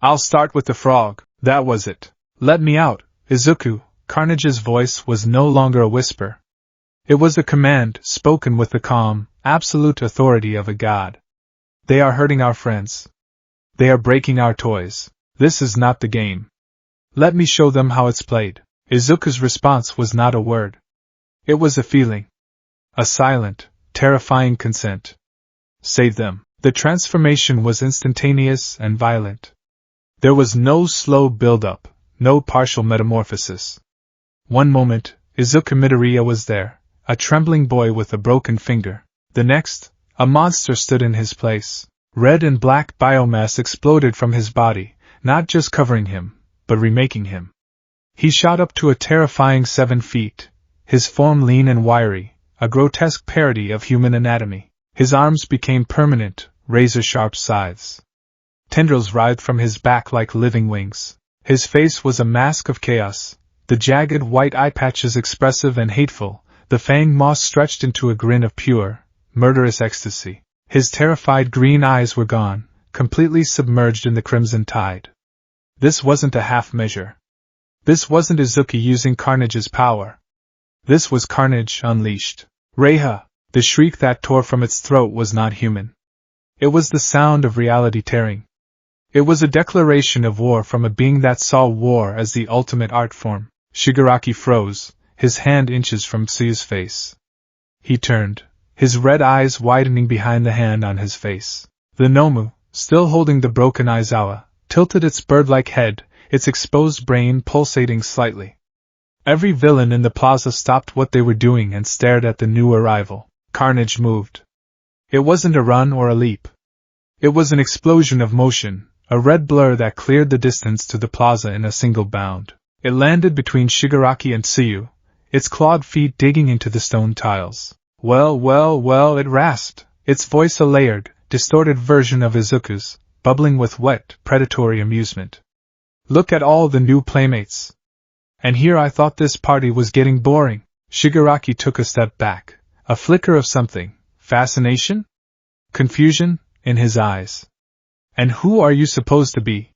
I'll start with the frog. That was it. Let me out, Izuku. Carnage's voice was no longer a whisper. It was a command, spoken with the calm, absolute authority of a god. They are hurting our friends. They are breaking our toys. This is not the game. Let me show them how it's played. Izuku's response was not a word. It was a feeling. A silent, terrifying consent. Save them. The transformation was instantaneous and violent. There was no slow build-up, no partial metamorphosis. One moment, Izuku Midoriya was there, a trembling boy with a broken finger. The next, a monster stood in his place. Red and black biomass exploded from his body, not just covering him, but remaking him. He shot up to a terrifying 7 feet, his form lean and wiry, a grotesque parody of human anatomy. His arms became permanent, razor-sharp scythes. Tendrils writhed from his back like living wings. His face was a mask of chaos, the jagged white eye patches expressive and hateful, the fanged maw stretched into a grin of pure, murderous ecstasy. His terrified green eyes were gone, completely submerged in the crimson tide. This wasn't a half measure. This wasn't Izuku using Carnage's power. This was Carnage unleashed. Reiha! The shriek that tore from its throat was not human. It was the sound of reality tearing. It was a declaration of war from a being that saw war as the ultimate art form. Shigaraki froze, his hand inches from Tsuyu's face. He turned, his red eyes widening behind the hand on his face. The Nomu, still holding the broken Aizawa, tilted its bird-like head, its exposed brain pulsating slightly. Every villain in the plaza stopped what they were doing and stared at the new arrival. Carnage moved. It wasn't a run or a leap. It was an explosion of motion, a red blur that cleared the distance to the plaza in a single bound. It landed between Shigaraki and Tsuyu, its clawed feet digging into the stone tiles. Well, it rasped, its voice a layered, distorted version of Izuku's, bubbling with wet, predatory amusement. Look at all the new playmates. And here I thought this party was getting boring. Shigaraki took a step back, a flicker of something, fascination? Confusion, in his eyes. And who are you supposed to be?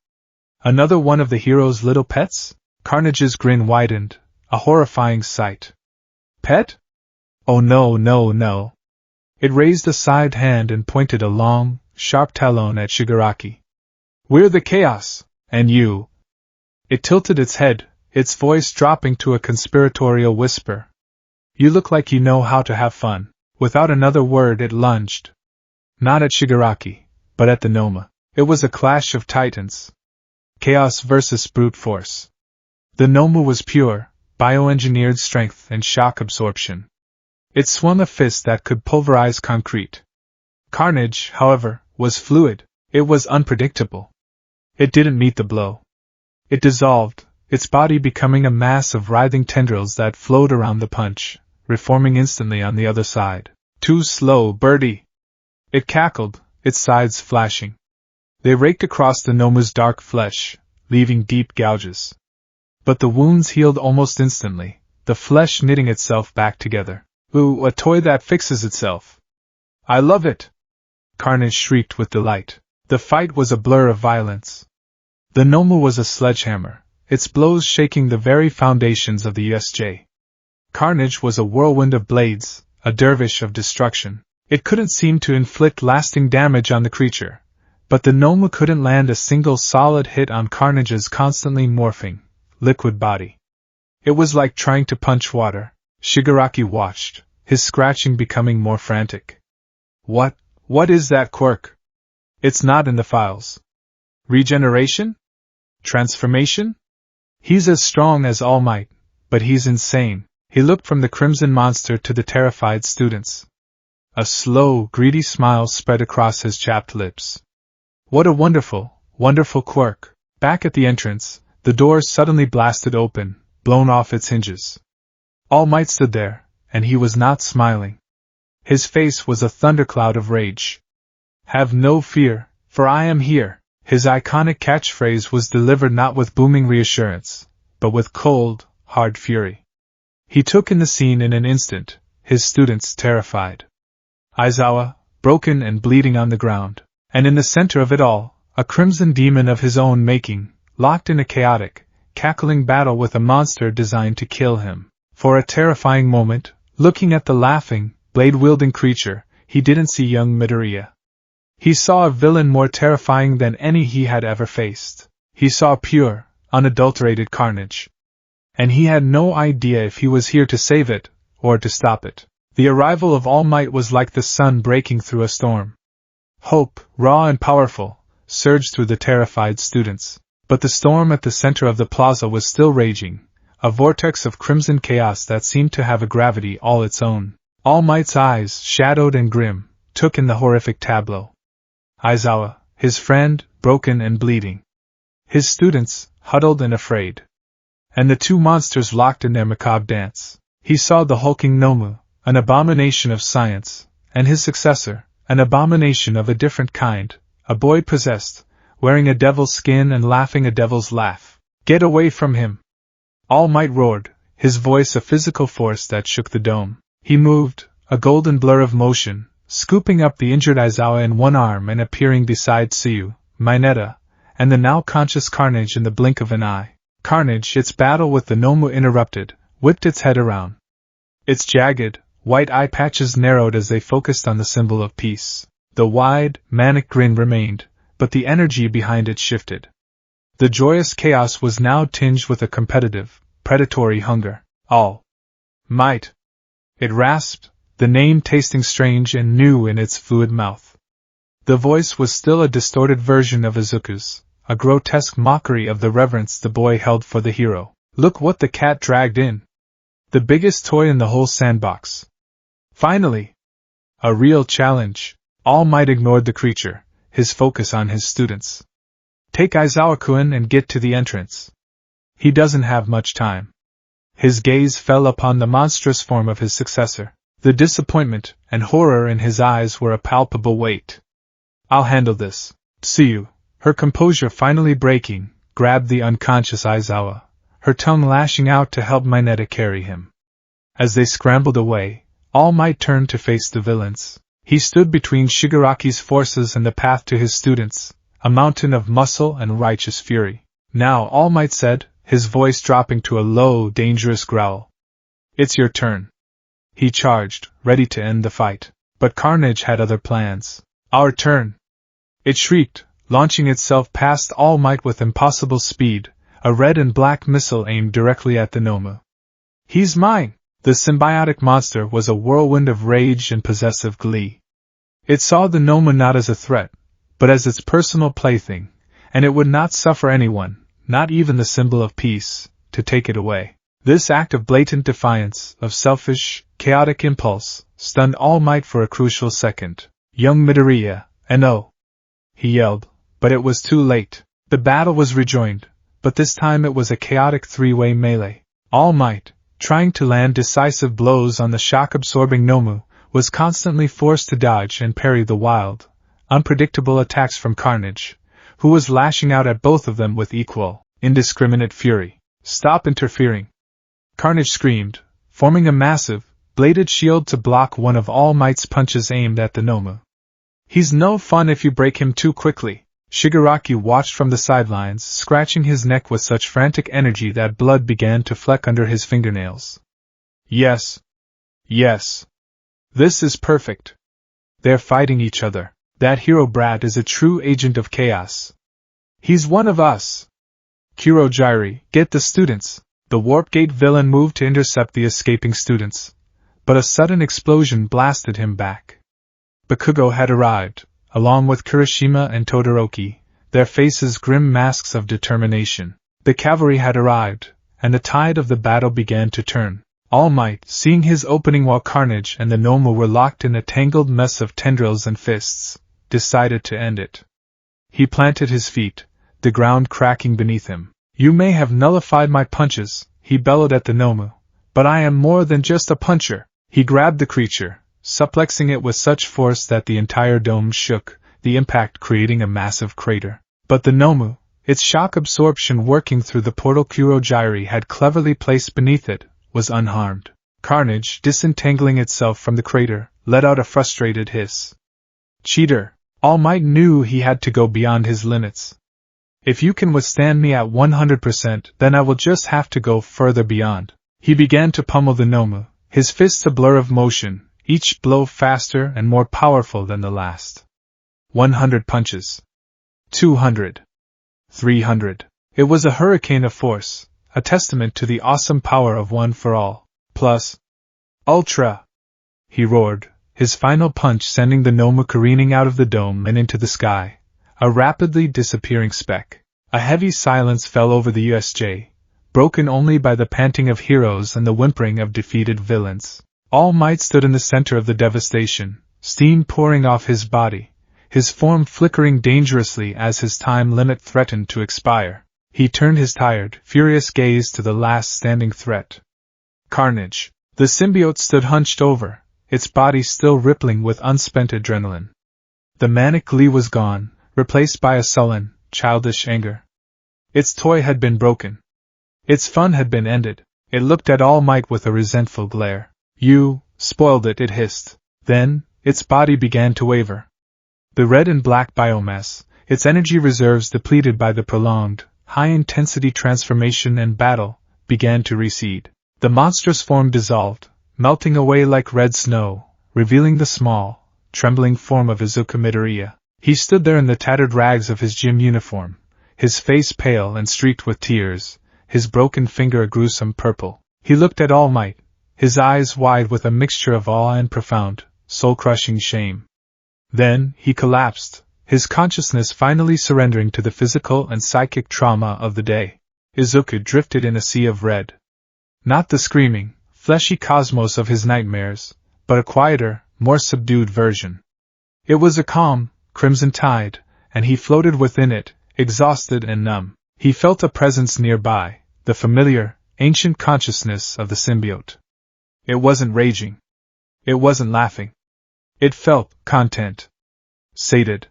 Another one of the hero's little pets? Carnage's grin widened, a horrifying sight. Pet? Oh no. It raised a side hand and pointed a long, sharp talon at Shigaraki. We're the Chaos, and you. It tilted its head, its voice dropping to a conspiratorial whisper. You look like you know how to have fun. Without another word it lunged. Not at Shigaraki, but at the Noma. It was a clash of titans. Chaos versus brute force. The Noma was pure, bioengineered strength and shock absorption. It swung a fist that could pulverize concrete. Carnage, however, was fluid. It was unpredictable. It didn't meet the blow. It dissolved, its body becoming a mass of writhing tendrils that flowed around the punch, reforming instantly on the other side. Too slow, birdie! It cackled, its sides flashing. They raked across the Noma's dark flesh, leaving deep gouges. But the wounds healed almost instantly, the flesh knitting itself back together. Ooh, a toy that fixes itself. I love it! Carnage shrieked with delight. The fight was a blur of violence. The Noma was a sledgehammer, its blows shaking the very foundations of the USJ. Carnage was a whirlwind of blades, a dervish of destruction. It couldn't seem to inflict lasting damage on the creature, but the Noma couldn't land a single solid hit on Carnage's constantly morphing, liquid body. It was like trying to punch water. Shigaraki watched, his scratching becoming more frantic. What is that quirk? It's not in the files. Regeneration? Transformation? He's as strong as All Might, but he's insane. He looked from the crimson monster to the terrified students. A slow, greedy smile spread across his chapped lips. What a wonderful quirk. Back at the entrance, the door suddenly blasted open, blown off its hinges. All Might stood there, and he was not smiling. His face was a thundercloud of rage. Have no fear, for I am here. His iconic catchphrase was delivered not with booming reassurance, but with cold, hard fury. He took in the scene in an instant, his students terrified. Aizawa, broken and bleeding on the ground, and in the center of it all, a crimson demon of his own making, locked in a chaotic, cackling battle with a monster designed to kill him. For a terrifying moment, looking at the laughing, blade-wielding creature, he didn't see young Midoriya. He saw a villain more terrifying than any he had ever faced. He saw pure, unadulterated carnage. And he had no idea if he was here to save it, or to stop it. The arrival of All Might was like the sun breaking through a storm. Hope, raw and powerful, surged through the terrified students. But the storm at the center of the plaza was still raging, a vortex of crimson chaos that seemed to have a gravity all its own. All Might's eyes, shadowed and grim, took in the horrific tableau. Aizawa, his friend, broken and bleeding. His students, huddled and afraid. And the two monsters locked in their macabre dance. He saw the hulking Nomu, an abomination of science, and his successor, an abomination of a different kind, a boy possessed, wearing a devil's skin and laughing a devil's laugh. Get away from him! All Might roared, his voice a physical force that shook the dome. He moved, a golden blur of motion, scooping up the injured Aizawa in one arm and appearing beside Tsuyu, Mineta, and the now conscious Carnage in the blink of an eye. Carnage, its battle with the Nomu interrupted, whipped its head around. Its jagged, white eye patches narrowed as they focused on the symbol of peace. The wide, manic grin remained, but the energy behind it shifted. The joyous chaos was now tinged with a competitive, predatory hunger. All Might. It rasped, the name tasting strange and new in its fluid mouth. The voice was still a distorted version of Izuku's, a grotesque mockery of the reverence the boy held for the hero. Look what the cat dragged in. The biggest toy in the whole sandbox. Finally! A real challenge. All Might ignored the creature, his focus on his students. Take Aizawa-kun and get to the entrance. He doesn't have much time. His gaze fell upon the monstrous form of his successor. The disappointment and horror in his eyes were a palpable weight. "I'll handle this. Tsuyu," her composure finally breaking, grabbed the unconscious Aizawa, her tongue lashing out to help Mineta carry him. As they scrambled away, All Might turned to face the villains. He stood between Shigaraki's forces and the path to his students, a mountain of muscle and righteous fury. "Now," All Might said, his voice dropping to a low, dangerous growl. "It's your turn." He charged, ready to end the fight. But Carnage had other plans. "Our turn!" It shrieked, launching itself past All Might with impossible speed, a red and black missile aimed directly at the Nomu. "He's mine!" The symbiotic monster was a whirlwind of rage and possessive glee. It saw the Nomu not as a threat, but as its personal plaything, and it would not suffer anyone, not even the symbol of peace, to take it away. This act of blatant defiance, of selfish, chaotic impulse, stunned All Might for a crucial second. "Young Midoriya, no!" he yelled, but it was too late. The battle was rejoined, but this time it was a chaotic three-way melee. All Might, trying to land decisive blows on the shock-absorbing Nomu, was constantly forced to dodge and parry the wild, unpredictable attacks from Carnage, who was lashing out at both of them with equal, indiscriminate fury. "Stop interfering!" Carnage screamed, forming a massive, bladed shield to block one of All Might's punches aimed at the Nomu. "He's no fun if you break him too quickly." Shigaraki watched from the sidelines, scratching his neck with such frantic energy that blood began to fleck under his fingernails. Yes. This is perfect. They're fighting each other. That hero brat is a true agent of chaos. He's one of us. Kurogyri, get the students. The Warp Gate villain moved to intercept the escaping students, but a sudden explosion blasted him back. Bakugo had arrived, along with Kirishima and Todoroki, their faces grim masks of determination. The cavalry had arrived, and the tide of the battle began to turn. All Might, seeing his opening while Carnage and the Nomu were locked in a tangled mess of tendrils and fists, decided to end it. He planted his feet, the ground cracking beneath him. "You may have nullified my punches," he bellowed at the Nomu, "but I am more than just a puncher." He grabbed the creature, suplexing it with such force that the entire dome shook, the impact creating a massive crater. But the Nomu, its shock absorption working through the portal Kurogyri had cleverly placed beneath it, was unharmed. Carnage, disentangling itself from the crater, let out a frustrated hiss. "Cheater!" All Might knew he had to go beyond his limits. "If you can withstand me at 100%, then I will just have to go further beyond." He began to pummel the Nomu, his fists a blur of motion, each blow faster and more powerful than the last. 100 punches. 200. 300. It was a hurricane of force, a testament to the awesome power of One for All. Plus Ultra! He roared, his final punch sending the Nomu careening out of the dome and into the sky, a rapidly disappearing speck. A heavy silence fell over the USJ, broken only by the panting of heroes and the whimpering of defeated villains. All Might stood in the center of the devastation, steam pouring off his body, his form flickering dangerously as his time limit threatened to expire. He turned his tired, furious gaze to the last standing threat. Carnage. The symbiote stood hunched over, its body still rippling with unspent adrenaline. The manic glee was gone, replaced by a sullen, childish anger. Its toy had been broken. Its fun had been ended. It looked at All Might with a resentful glare. "You spoiled it," it hissed. Then, its body began to waver. The red and black biomass, its energy reserves depleted by the prolonged, high-intensity transformation and battle, began to recede. The monstrous form dissolved, melting away like red snow, revealing the small, trembling form of Izuku Midoriya. He stood there in the tattered rags of his gym uniform, his face pale and streaked with tears, his broken finger a gruesome purple. He looked at All Might, his eyes wide with a mixture of awe and profound, soul-crushing shame. Then, he collapsed, his consciousness finally surrendering to the physical and psychic trauma of the day. Izuku drifted in a sea of red. Not the screaming, fleshy cosmos of his nightmares, but a quieter, more subdued version. It was a calm, crimson tide, and he floated within it, exhausted and numb. He felt a presence nearby, the familiar, ancient consciousness of the symbiote. It wasn't raging. It wasn't laughing. It felt content. Sated.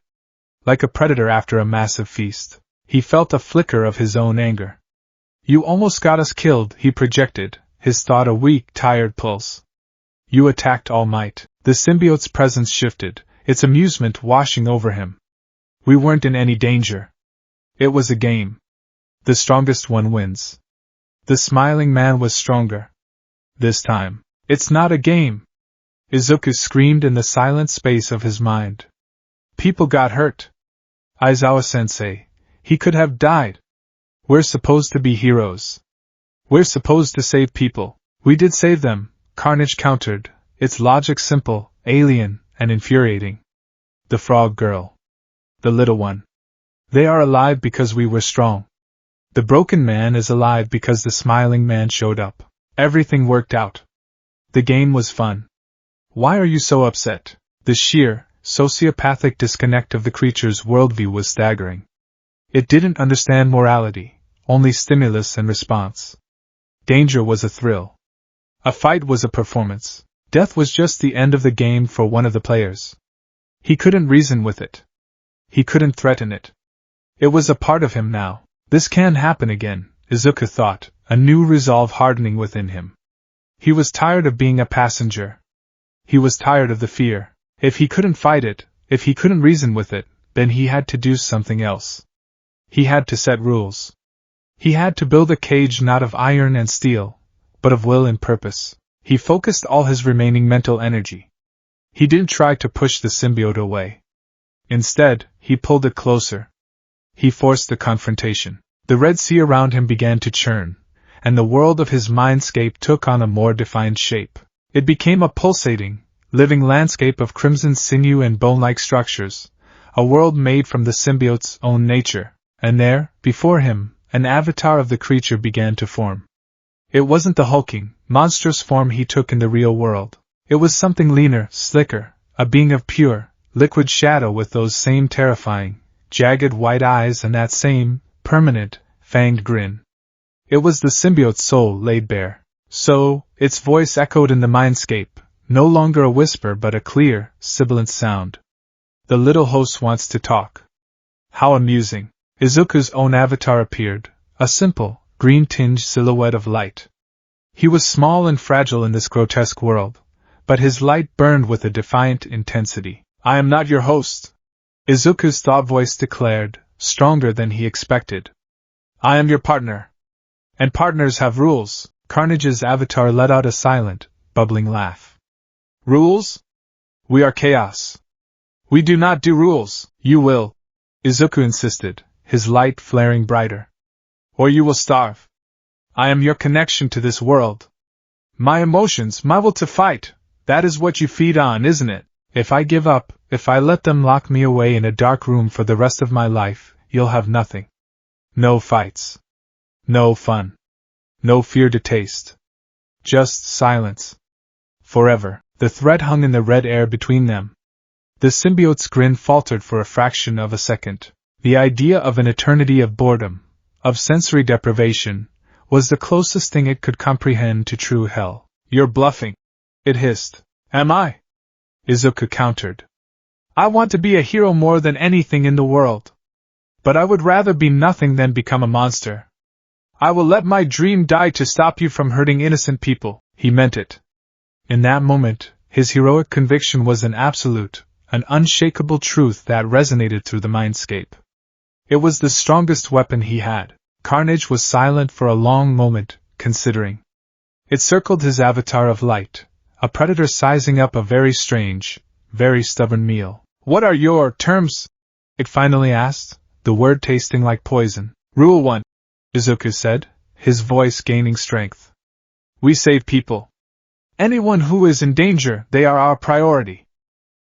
Like a predator after a massive feast. He felt a flicker of his own anger. You almost got us killed, he projected, his thought a weak, tired pulse. You attacked All Might. The symbiote's presence shifted, its amusement washing over him. We weren't in any danger. It was a game. The strongest one wins. The smiling man was stronger. This time. It's not a game. Izuku screamed in the silent space of his mind. People got hurt. Aizawa-sensei. He could have died. We're supposed to be heroes. We're supposed to save people. We did save them, Carnage countered, its logic simple, alien, and infuriating. The frog girl. The little one. They are alive because we were strong. The broken man is alive because the smiling man showed up. Everything worked out. The game was fun. Why are you so upset? The sheer, sociopathic disconnect of the creature's worldview was staggering. It didn't understand morality, only stimulus and response. Danger was a thrill. A fight was a performance. Death was just the end of the game for one of the players. He couldn't reason with it. He couldn't threaten it. It was a part of him now. This can happen again, Izuku thought, a new resolve hardening within him. He was tired of being a passenger. He was tired of the fear. If he couldn't fight it, if he couldn't reason with it, then he had to do something else. He had to set rules. He had to build a cage not of iron and steel, but of will and purpose. He focused all his remaining mental energy. He didn't try to push the symbiote away. Instead, he pulled it closer. He forced the confrontation. The Red Sea around him began to churn, and the world of his mindscape took on a more defined shape. It became a pulsating, living landscape of crimson sinew and bone-like structures, a world made from the symbiote's own nature, and there, before him, an avatar of the creature began to form. It wasn't the hulking, monstrous form he took in the real world. It was something leaner, slicker, a being of pure, liquid shadow with those same terrifying, jagged white eyes and that same, permanent, fanged grin. It was the symbiote's soul laid bare. So, its voice echoed in the mindscape, no longer a whisper but a clear, sibilant sound. The little host wants to talk. How amusing. Izuku's own avatar appeared, a simple, green-tinged silhouette of light. He was small and fragile in this grotesque world, but his light burned with a defiant intensity. I am not your host, Izuku's thought voice declared, stronger than he expected. I am your partner. And partners have rules. Carnage's avatar let out a silent, bubbling laugh. Rules? We are chaos. We do not do rules. You will, Izuku insisted, his light flaring brighter. Or you will starve. I am your connection to this world. My emotions, my will to fight, that is what you feed on, isn't it? If I give up, if I let them lock me away in a dark room for the rest of my life, you'll have nothing. No fights. No fun. No fear to taste. Just silence. Forever. The threat hung in the red air between them. The symbiote's grin faltered for a fraction of a second. The idea of an eternity of boredom, of sensory deprivation, was the closest thing it could comprehend to true hell. You're bluffing, it hissed. Am I? Izuku countered. I want to be a hero more than anything in the world. But I would rather be nothing than become a monster. I will let my dream die to stop you from hurting innocent people. He meant it. In that moment, his heroic conviction was an absolute, an unshakable truth that resonated through the mindscape. It was the strongest weapon he had. Carnage was silent for a long moment, considering. It circled his avatar of light, a predator sizing up a very strange, very stubborn meal. What are your terms? It finally asked, the word tasting like poison. Rule 1. Izuku said, his voice gaining strength. We save people. Anyone who is in danger, they are our priority.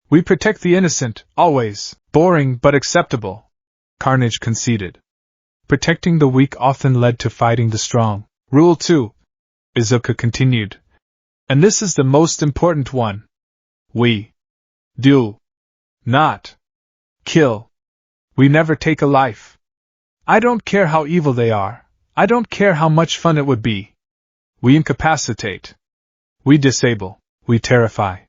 We protect the innocent, always. Boring but acceptable. Carnage conceded. Protecting the weak often led to fighting the strong. Rule 2. Izuku continued. And this is the most important one. We do not kill. We never take a life. I don't care how evil they are. I don't care how much fun it would be. We incapacitate. We disable. We terrify.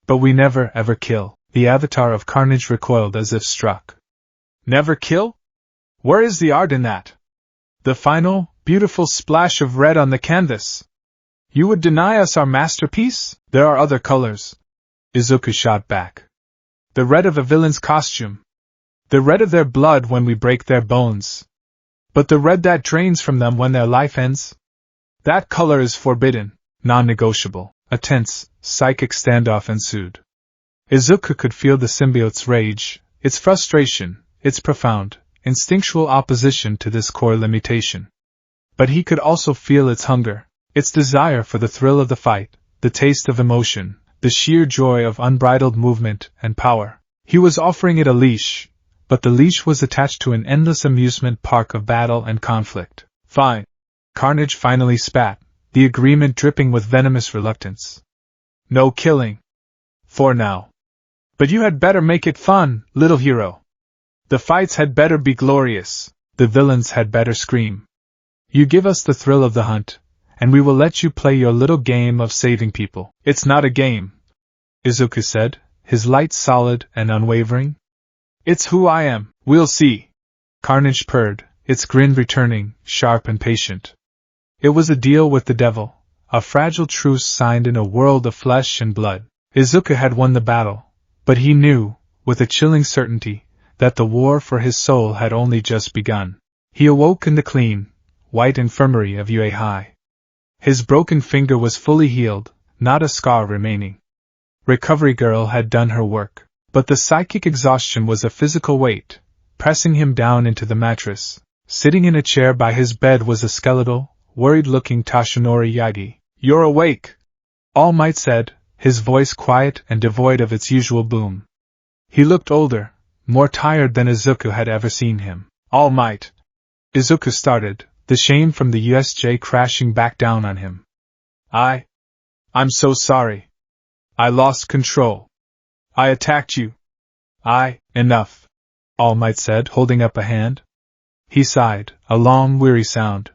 But we never ever kill. The avatar of Carnage recoiled as if struck. Never kill? Where is the art in that? The final, beautiful splash of red on the canvas. You would deny us our masterpiece? There are other colors. Izuku shot back. The red of a villain's costume. The red of their blood when we break their bones. But the red that drains from them when their life ends? That color is forbidden, non-negotiable. A tense, psychic standoff ensued. Izuku could feel the symbiote's rage, its frustration, its profound, instinctual opposition to this core limitation. But he could also feel its hunger, its desire for the thrill of the fight, the taste of emotion, the sheer joy of unbridled movement and power. He was offering it a leash, but the leash was attached to an endless amusement park of battle and conflict. Fine. Carnage finally spat, the agreement dripping with venomous reluctance. No killing. For now. But you had better make it fun, little hero. The fights had better be glorious, the villains had better scream. You give us the thrill of the hunt, and we will let you play your little game of saving people. It's not a game, Izuku said, his light solid and unwavering. It's who I am, we'll see. Carnage purred, its grin returning, sharp and patient. It was a deal with the devil, a fragile truce signed in a world of flesh and blood. Izuku had won the battle, but he knew, with a chilling certainty, that the war for his soul had only just begun. He awoke in the clean, white infirmary of Yue High. His broken finger was fully healed, not a scar remaining. Recovery Girl had done her work, but the psychic exhaustion was a physical weight, pressing him down into the mattress. Sitting in a chair by his bed was a skeletal, worried-looking Tashinori Yagi. You're awake, All Might said, his voice quiet and devoid of its usual boom. He looked older, more tired than Izuku had ever seen him. All Might. Izuku started, the shame from the USJ crashing back down on him. I'm so sorry. I lost control. I attacked you. Enough, All Might said, holding up a hand. He sighed, a long, weary sound.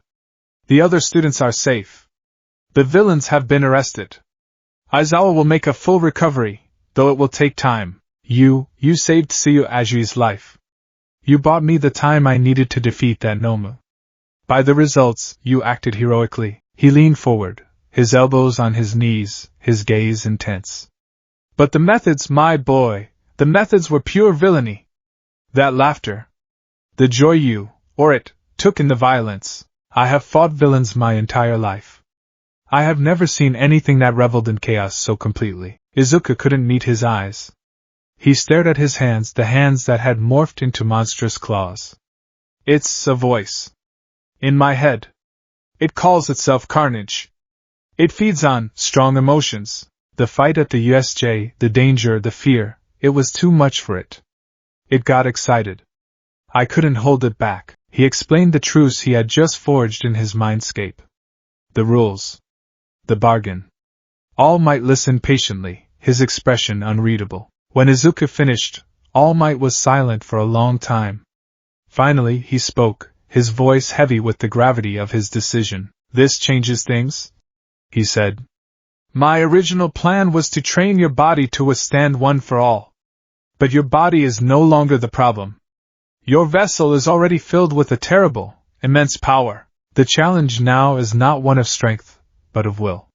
The other students are safe. The villains have been arrested. Aizawa will make a full recovery, though it will take time. You saved Tsuyu Ajui's life. You bought me the time I needed to defeat that Nomu. By the results, you acted heroically. He leaned forward, his elbows on his knees, his gaze intense. But the methods, my boy, the methods were pure villainy. That laughter. The joy you, or it, took in the violence. I have fought villains my entire life. I have never seen anything that reveled in chaos so completely. Izuku couldn't meet his eyes. He stared at his hands, the hands that had morphed into monstrous claws. It's a voice. In my head. It calls itself Carnage. It feeds on strong emotions. The fight at the USJ, the danger, the fear, it was too much for it. It got excited. I couldn't hold it back. He explained the truce he had just forged in his mindscape. The rules. The bargain. All Might listened patiently, his expression unreadable. When Izuku finished, All Might was silent for a long time. Finally he spoke, his voice heavy with the gravity of his decision. This changes things, he said. My original plan was to train your body to withstand one for all. But your body is no longer the problem. Your vessel is already filled with a terrible, immense power. The challenge now is not one of strength, but of will.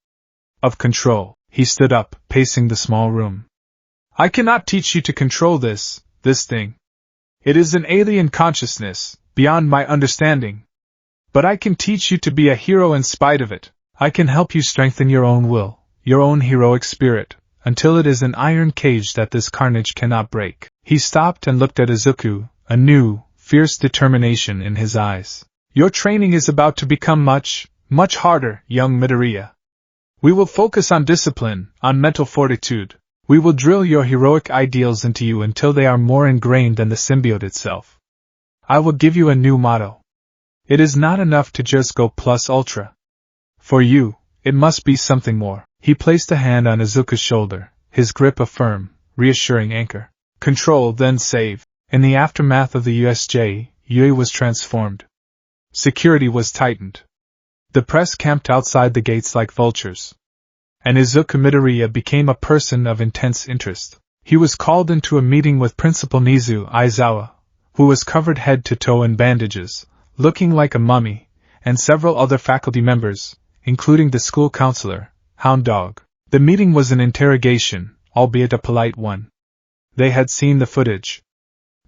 Of control. He stood up, pacing the small room. I cannot teach you to control this thing. It is an alien consciousness, beyond my understanding. But I can teach you to be a hero in spite of it. I can help you strengthen your own will, your own heroic spirit, until it is an iron cage that this Carnage cannot break. He stopped and looked at Izuku, a new, fierce determination in his eyes. Your training is about to become much, much harder, young Midoriya. We will focus on discipline, on mental fortitude. We will drill your heroic ideals into you until they are more ingrained than the symbiote itself. I will give you a new motto. It is not enough to just go plus ultra. For you, it must be something more. He placed a hand on Izuku's shoulder, his grip a firm, reassuring anchor. Control, then save. In the aftermath of the USJ, Yui was transformed. Security was tightened. The press camped outside the gates like vultures. and Izuku Midoriya became a person of intense interest. He was called into a meeting with Principal Nizu Aizawa, who was covered head to toe in bandages, looking like a mummy, and several other faculty members, including the school counselor, Hound Dog. The meeting was an interrogation, albeit a polite one. They had seen the footage.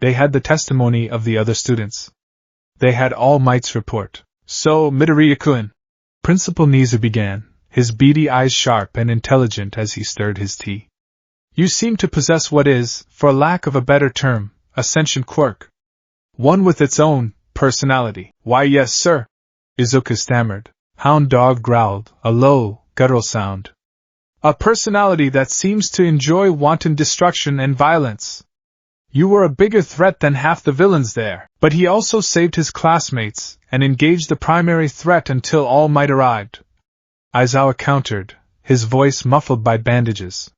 They had the testimony of the other students. They had All Might's report. So, Midoriya-kun, Principal Nizu began, his beady eyes sharp and intelligent as he stirred his tea. You seem to possess what is, for lack of a better term, a sentient quirk. One with its own personality. Why, yes, sir, Izuku stammered. Hound Dog growled, a low, guttural sound. A personality that seems to enjoy wanton destruction and violence. You were a bigger threat than half the villains there. But he also saved his classmates and engaged the primary threat until All Might arrived. Aizawa countered, his voice muffled by bandages.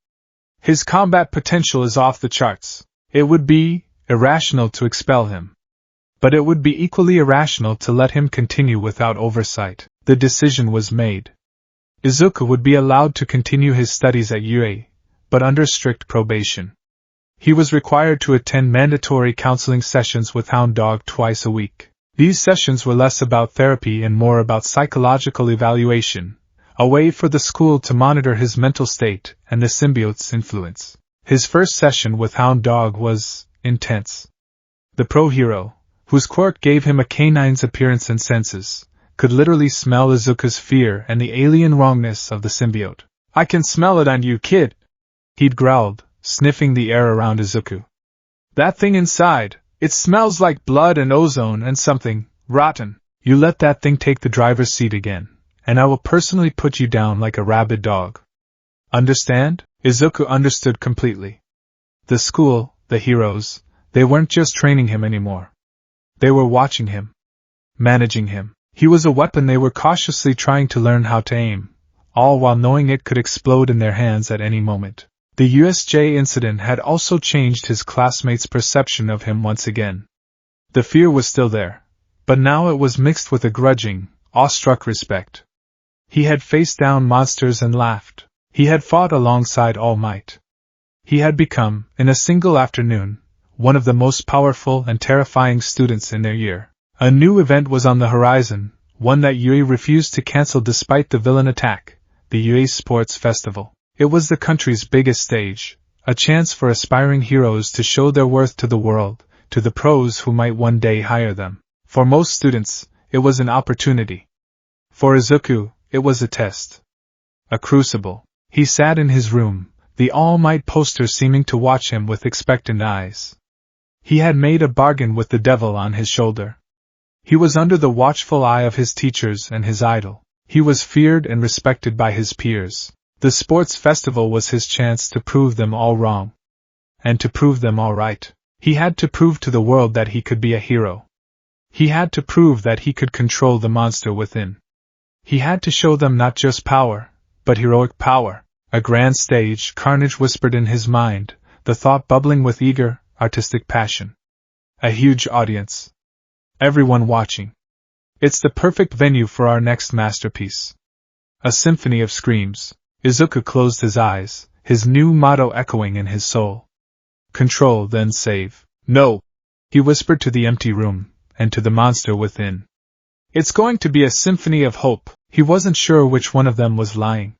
His combat potential is off the charts. It would be irrational to expel him. But it would be equally irrational to let him continue without oversight. The decision was made. Izuku would be allowed to continue his studies at UA, but under strict probation. He was required to attend mandatory counseling sessions with Hound Dog twice a week. These sessions were less about therapy and more about psychological evaluation, a way for the school to monitor his mental state and the symbiote's influence. His first session with Hound Dog was intense. The pro-hero, whose quirk gave him a canine's appearance and senses, could literally smell Izuku's fear and the alien wrongness of the symbiote. I can smell it on you, kid, he'd growled, sniffing the air around Izuku. That thing inside, it smells like blood and ozone and something rotten. You let that thing take the driver's seat again, and I will personally put you down like a rabid dog. Understand? Izuku understood completely. The school, the heroes, they weren't just training him anymore. They were watching him. Managing him. He was a weapon they were cautiously trying to learn how to aim, all while knowing it could explode in their hands at any moment. The USJ incident had also changed his classmates' perception of him once again. The fear was still there, but now it was mixed with a grudging, awestruck respect. He had faced down monsters and laughed. He had fought alongside All Might. He had become, in a single afternoon, one of the most powerful and terrifying students in their year. A new event was on the horizon, one that UA refused to cancel despite the villain attack, the UA Sports Festival. It was the country's biggest stage, a chance for aspiring heroes to show their worth to the world, to the pros who might one day hire them. For most students, it was an opportunity. For Izuku, it was a test. A crucible. He sat in his room, the All Might poster seeming to watch him with expectant eyes. He had made a bargain with the devil on his shoulder. He was under the watchful eye of his teachers and his idol. He was feared and respected by his peers. The sports festival was his chance to prove them all wrong. And to prove them all right. He had to prove to the world that he could be a hero. He had to prove that he could control the monster within. He had to show them not just power, but heroic power. A grand stage, Carnage whispered in his mind, the thought bubbling with eager, artistic passion. A huge audience. Everyone watching. It's the perfect venue for our next masterpiece. A symphony of screams. Izuku closed his eyes, his new motto echoing in his soul. Control, then save. No! He whispered to the empty room, and to the monster within. It's going to be a symphony of hope. He wasn't sure which one of them was lying.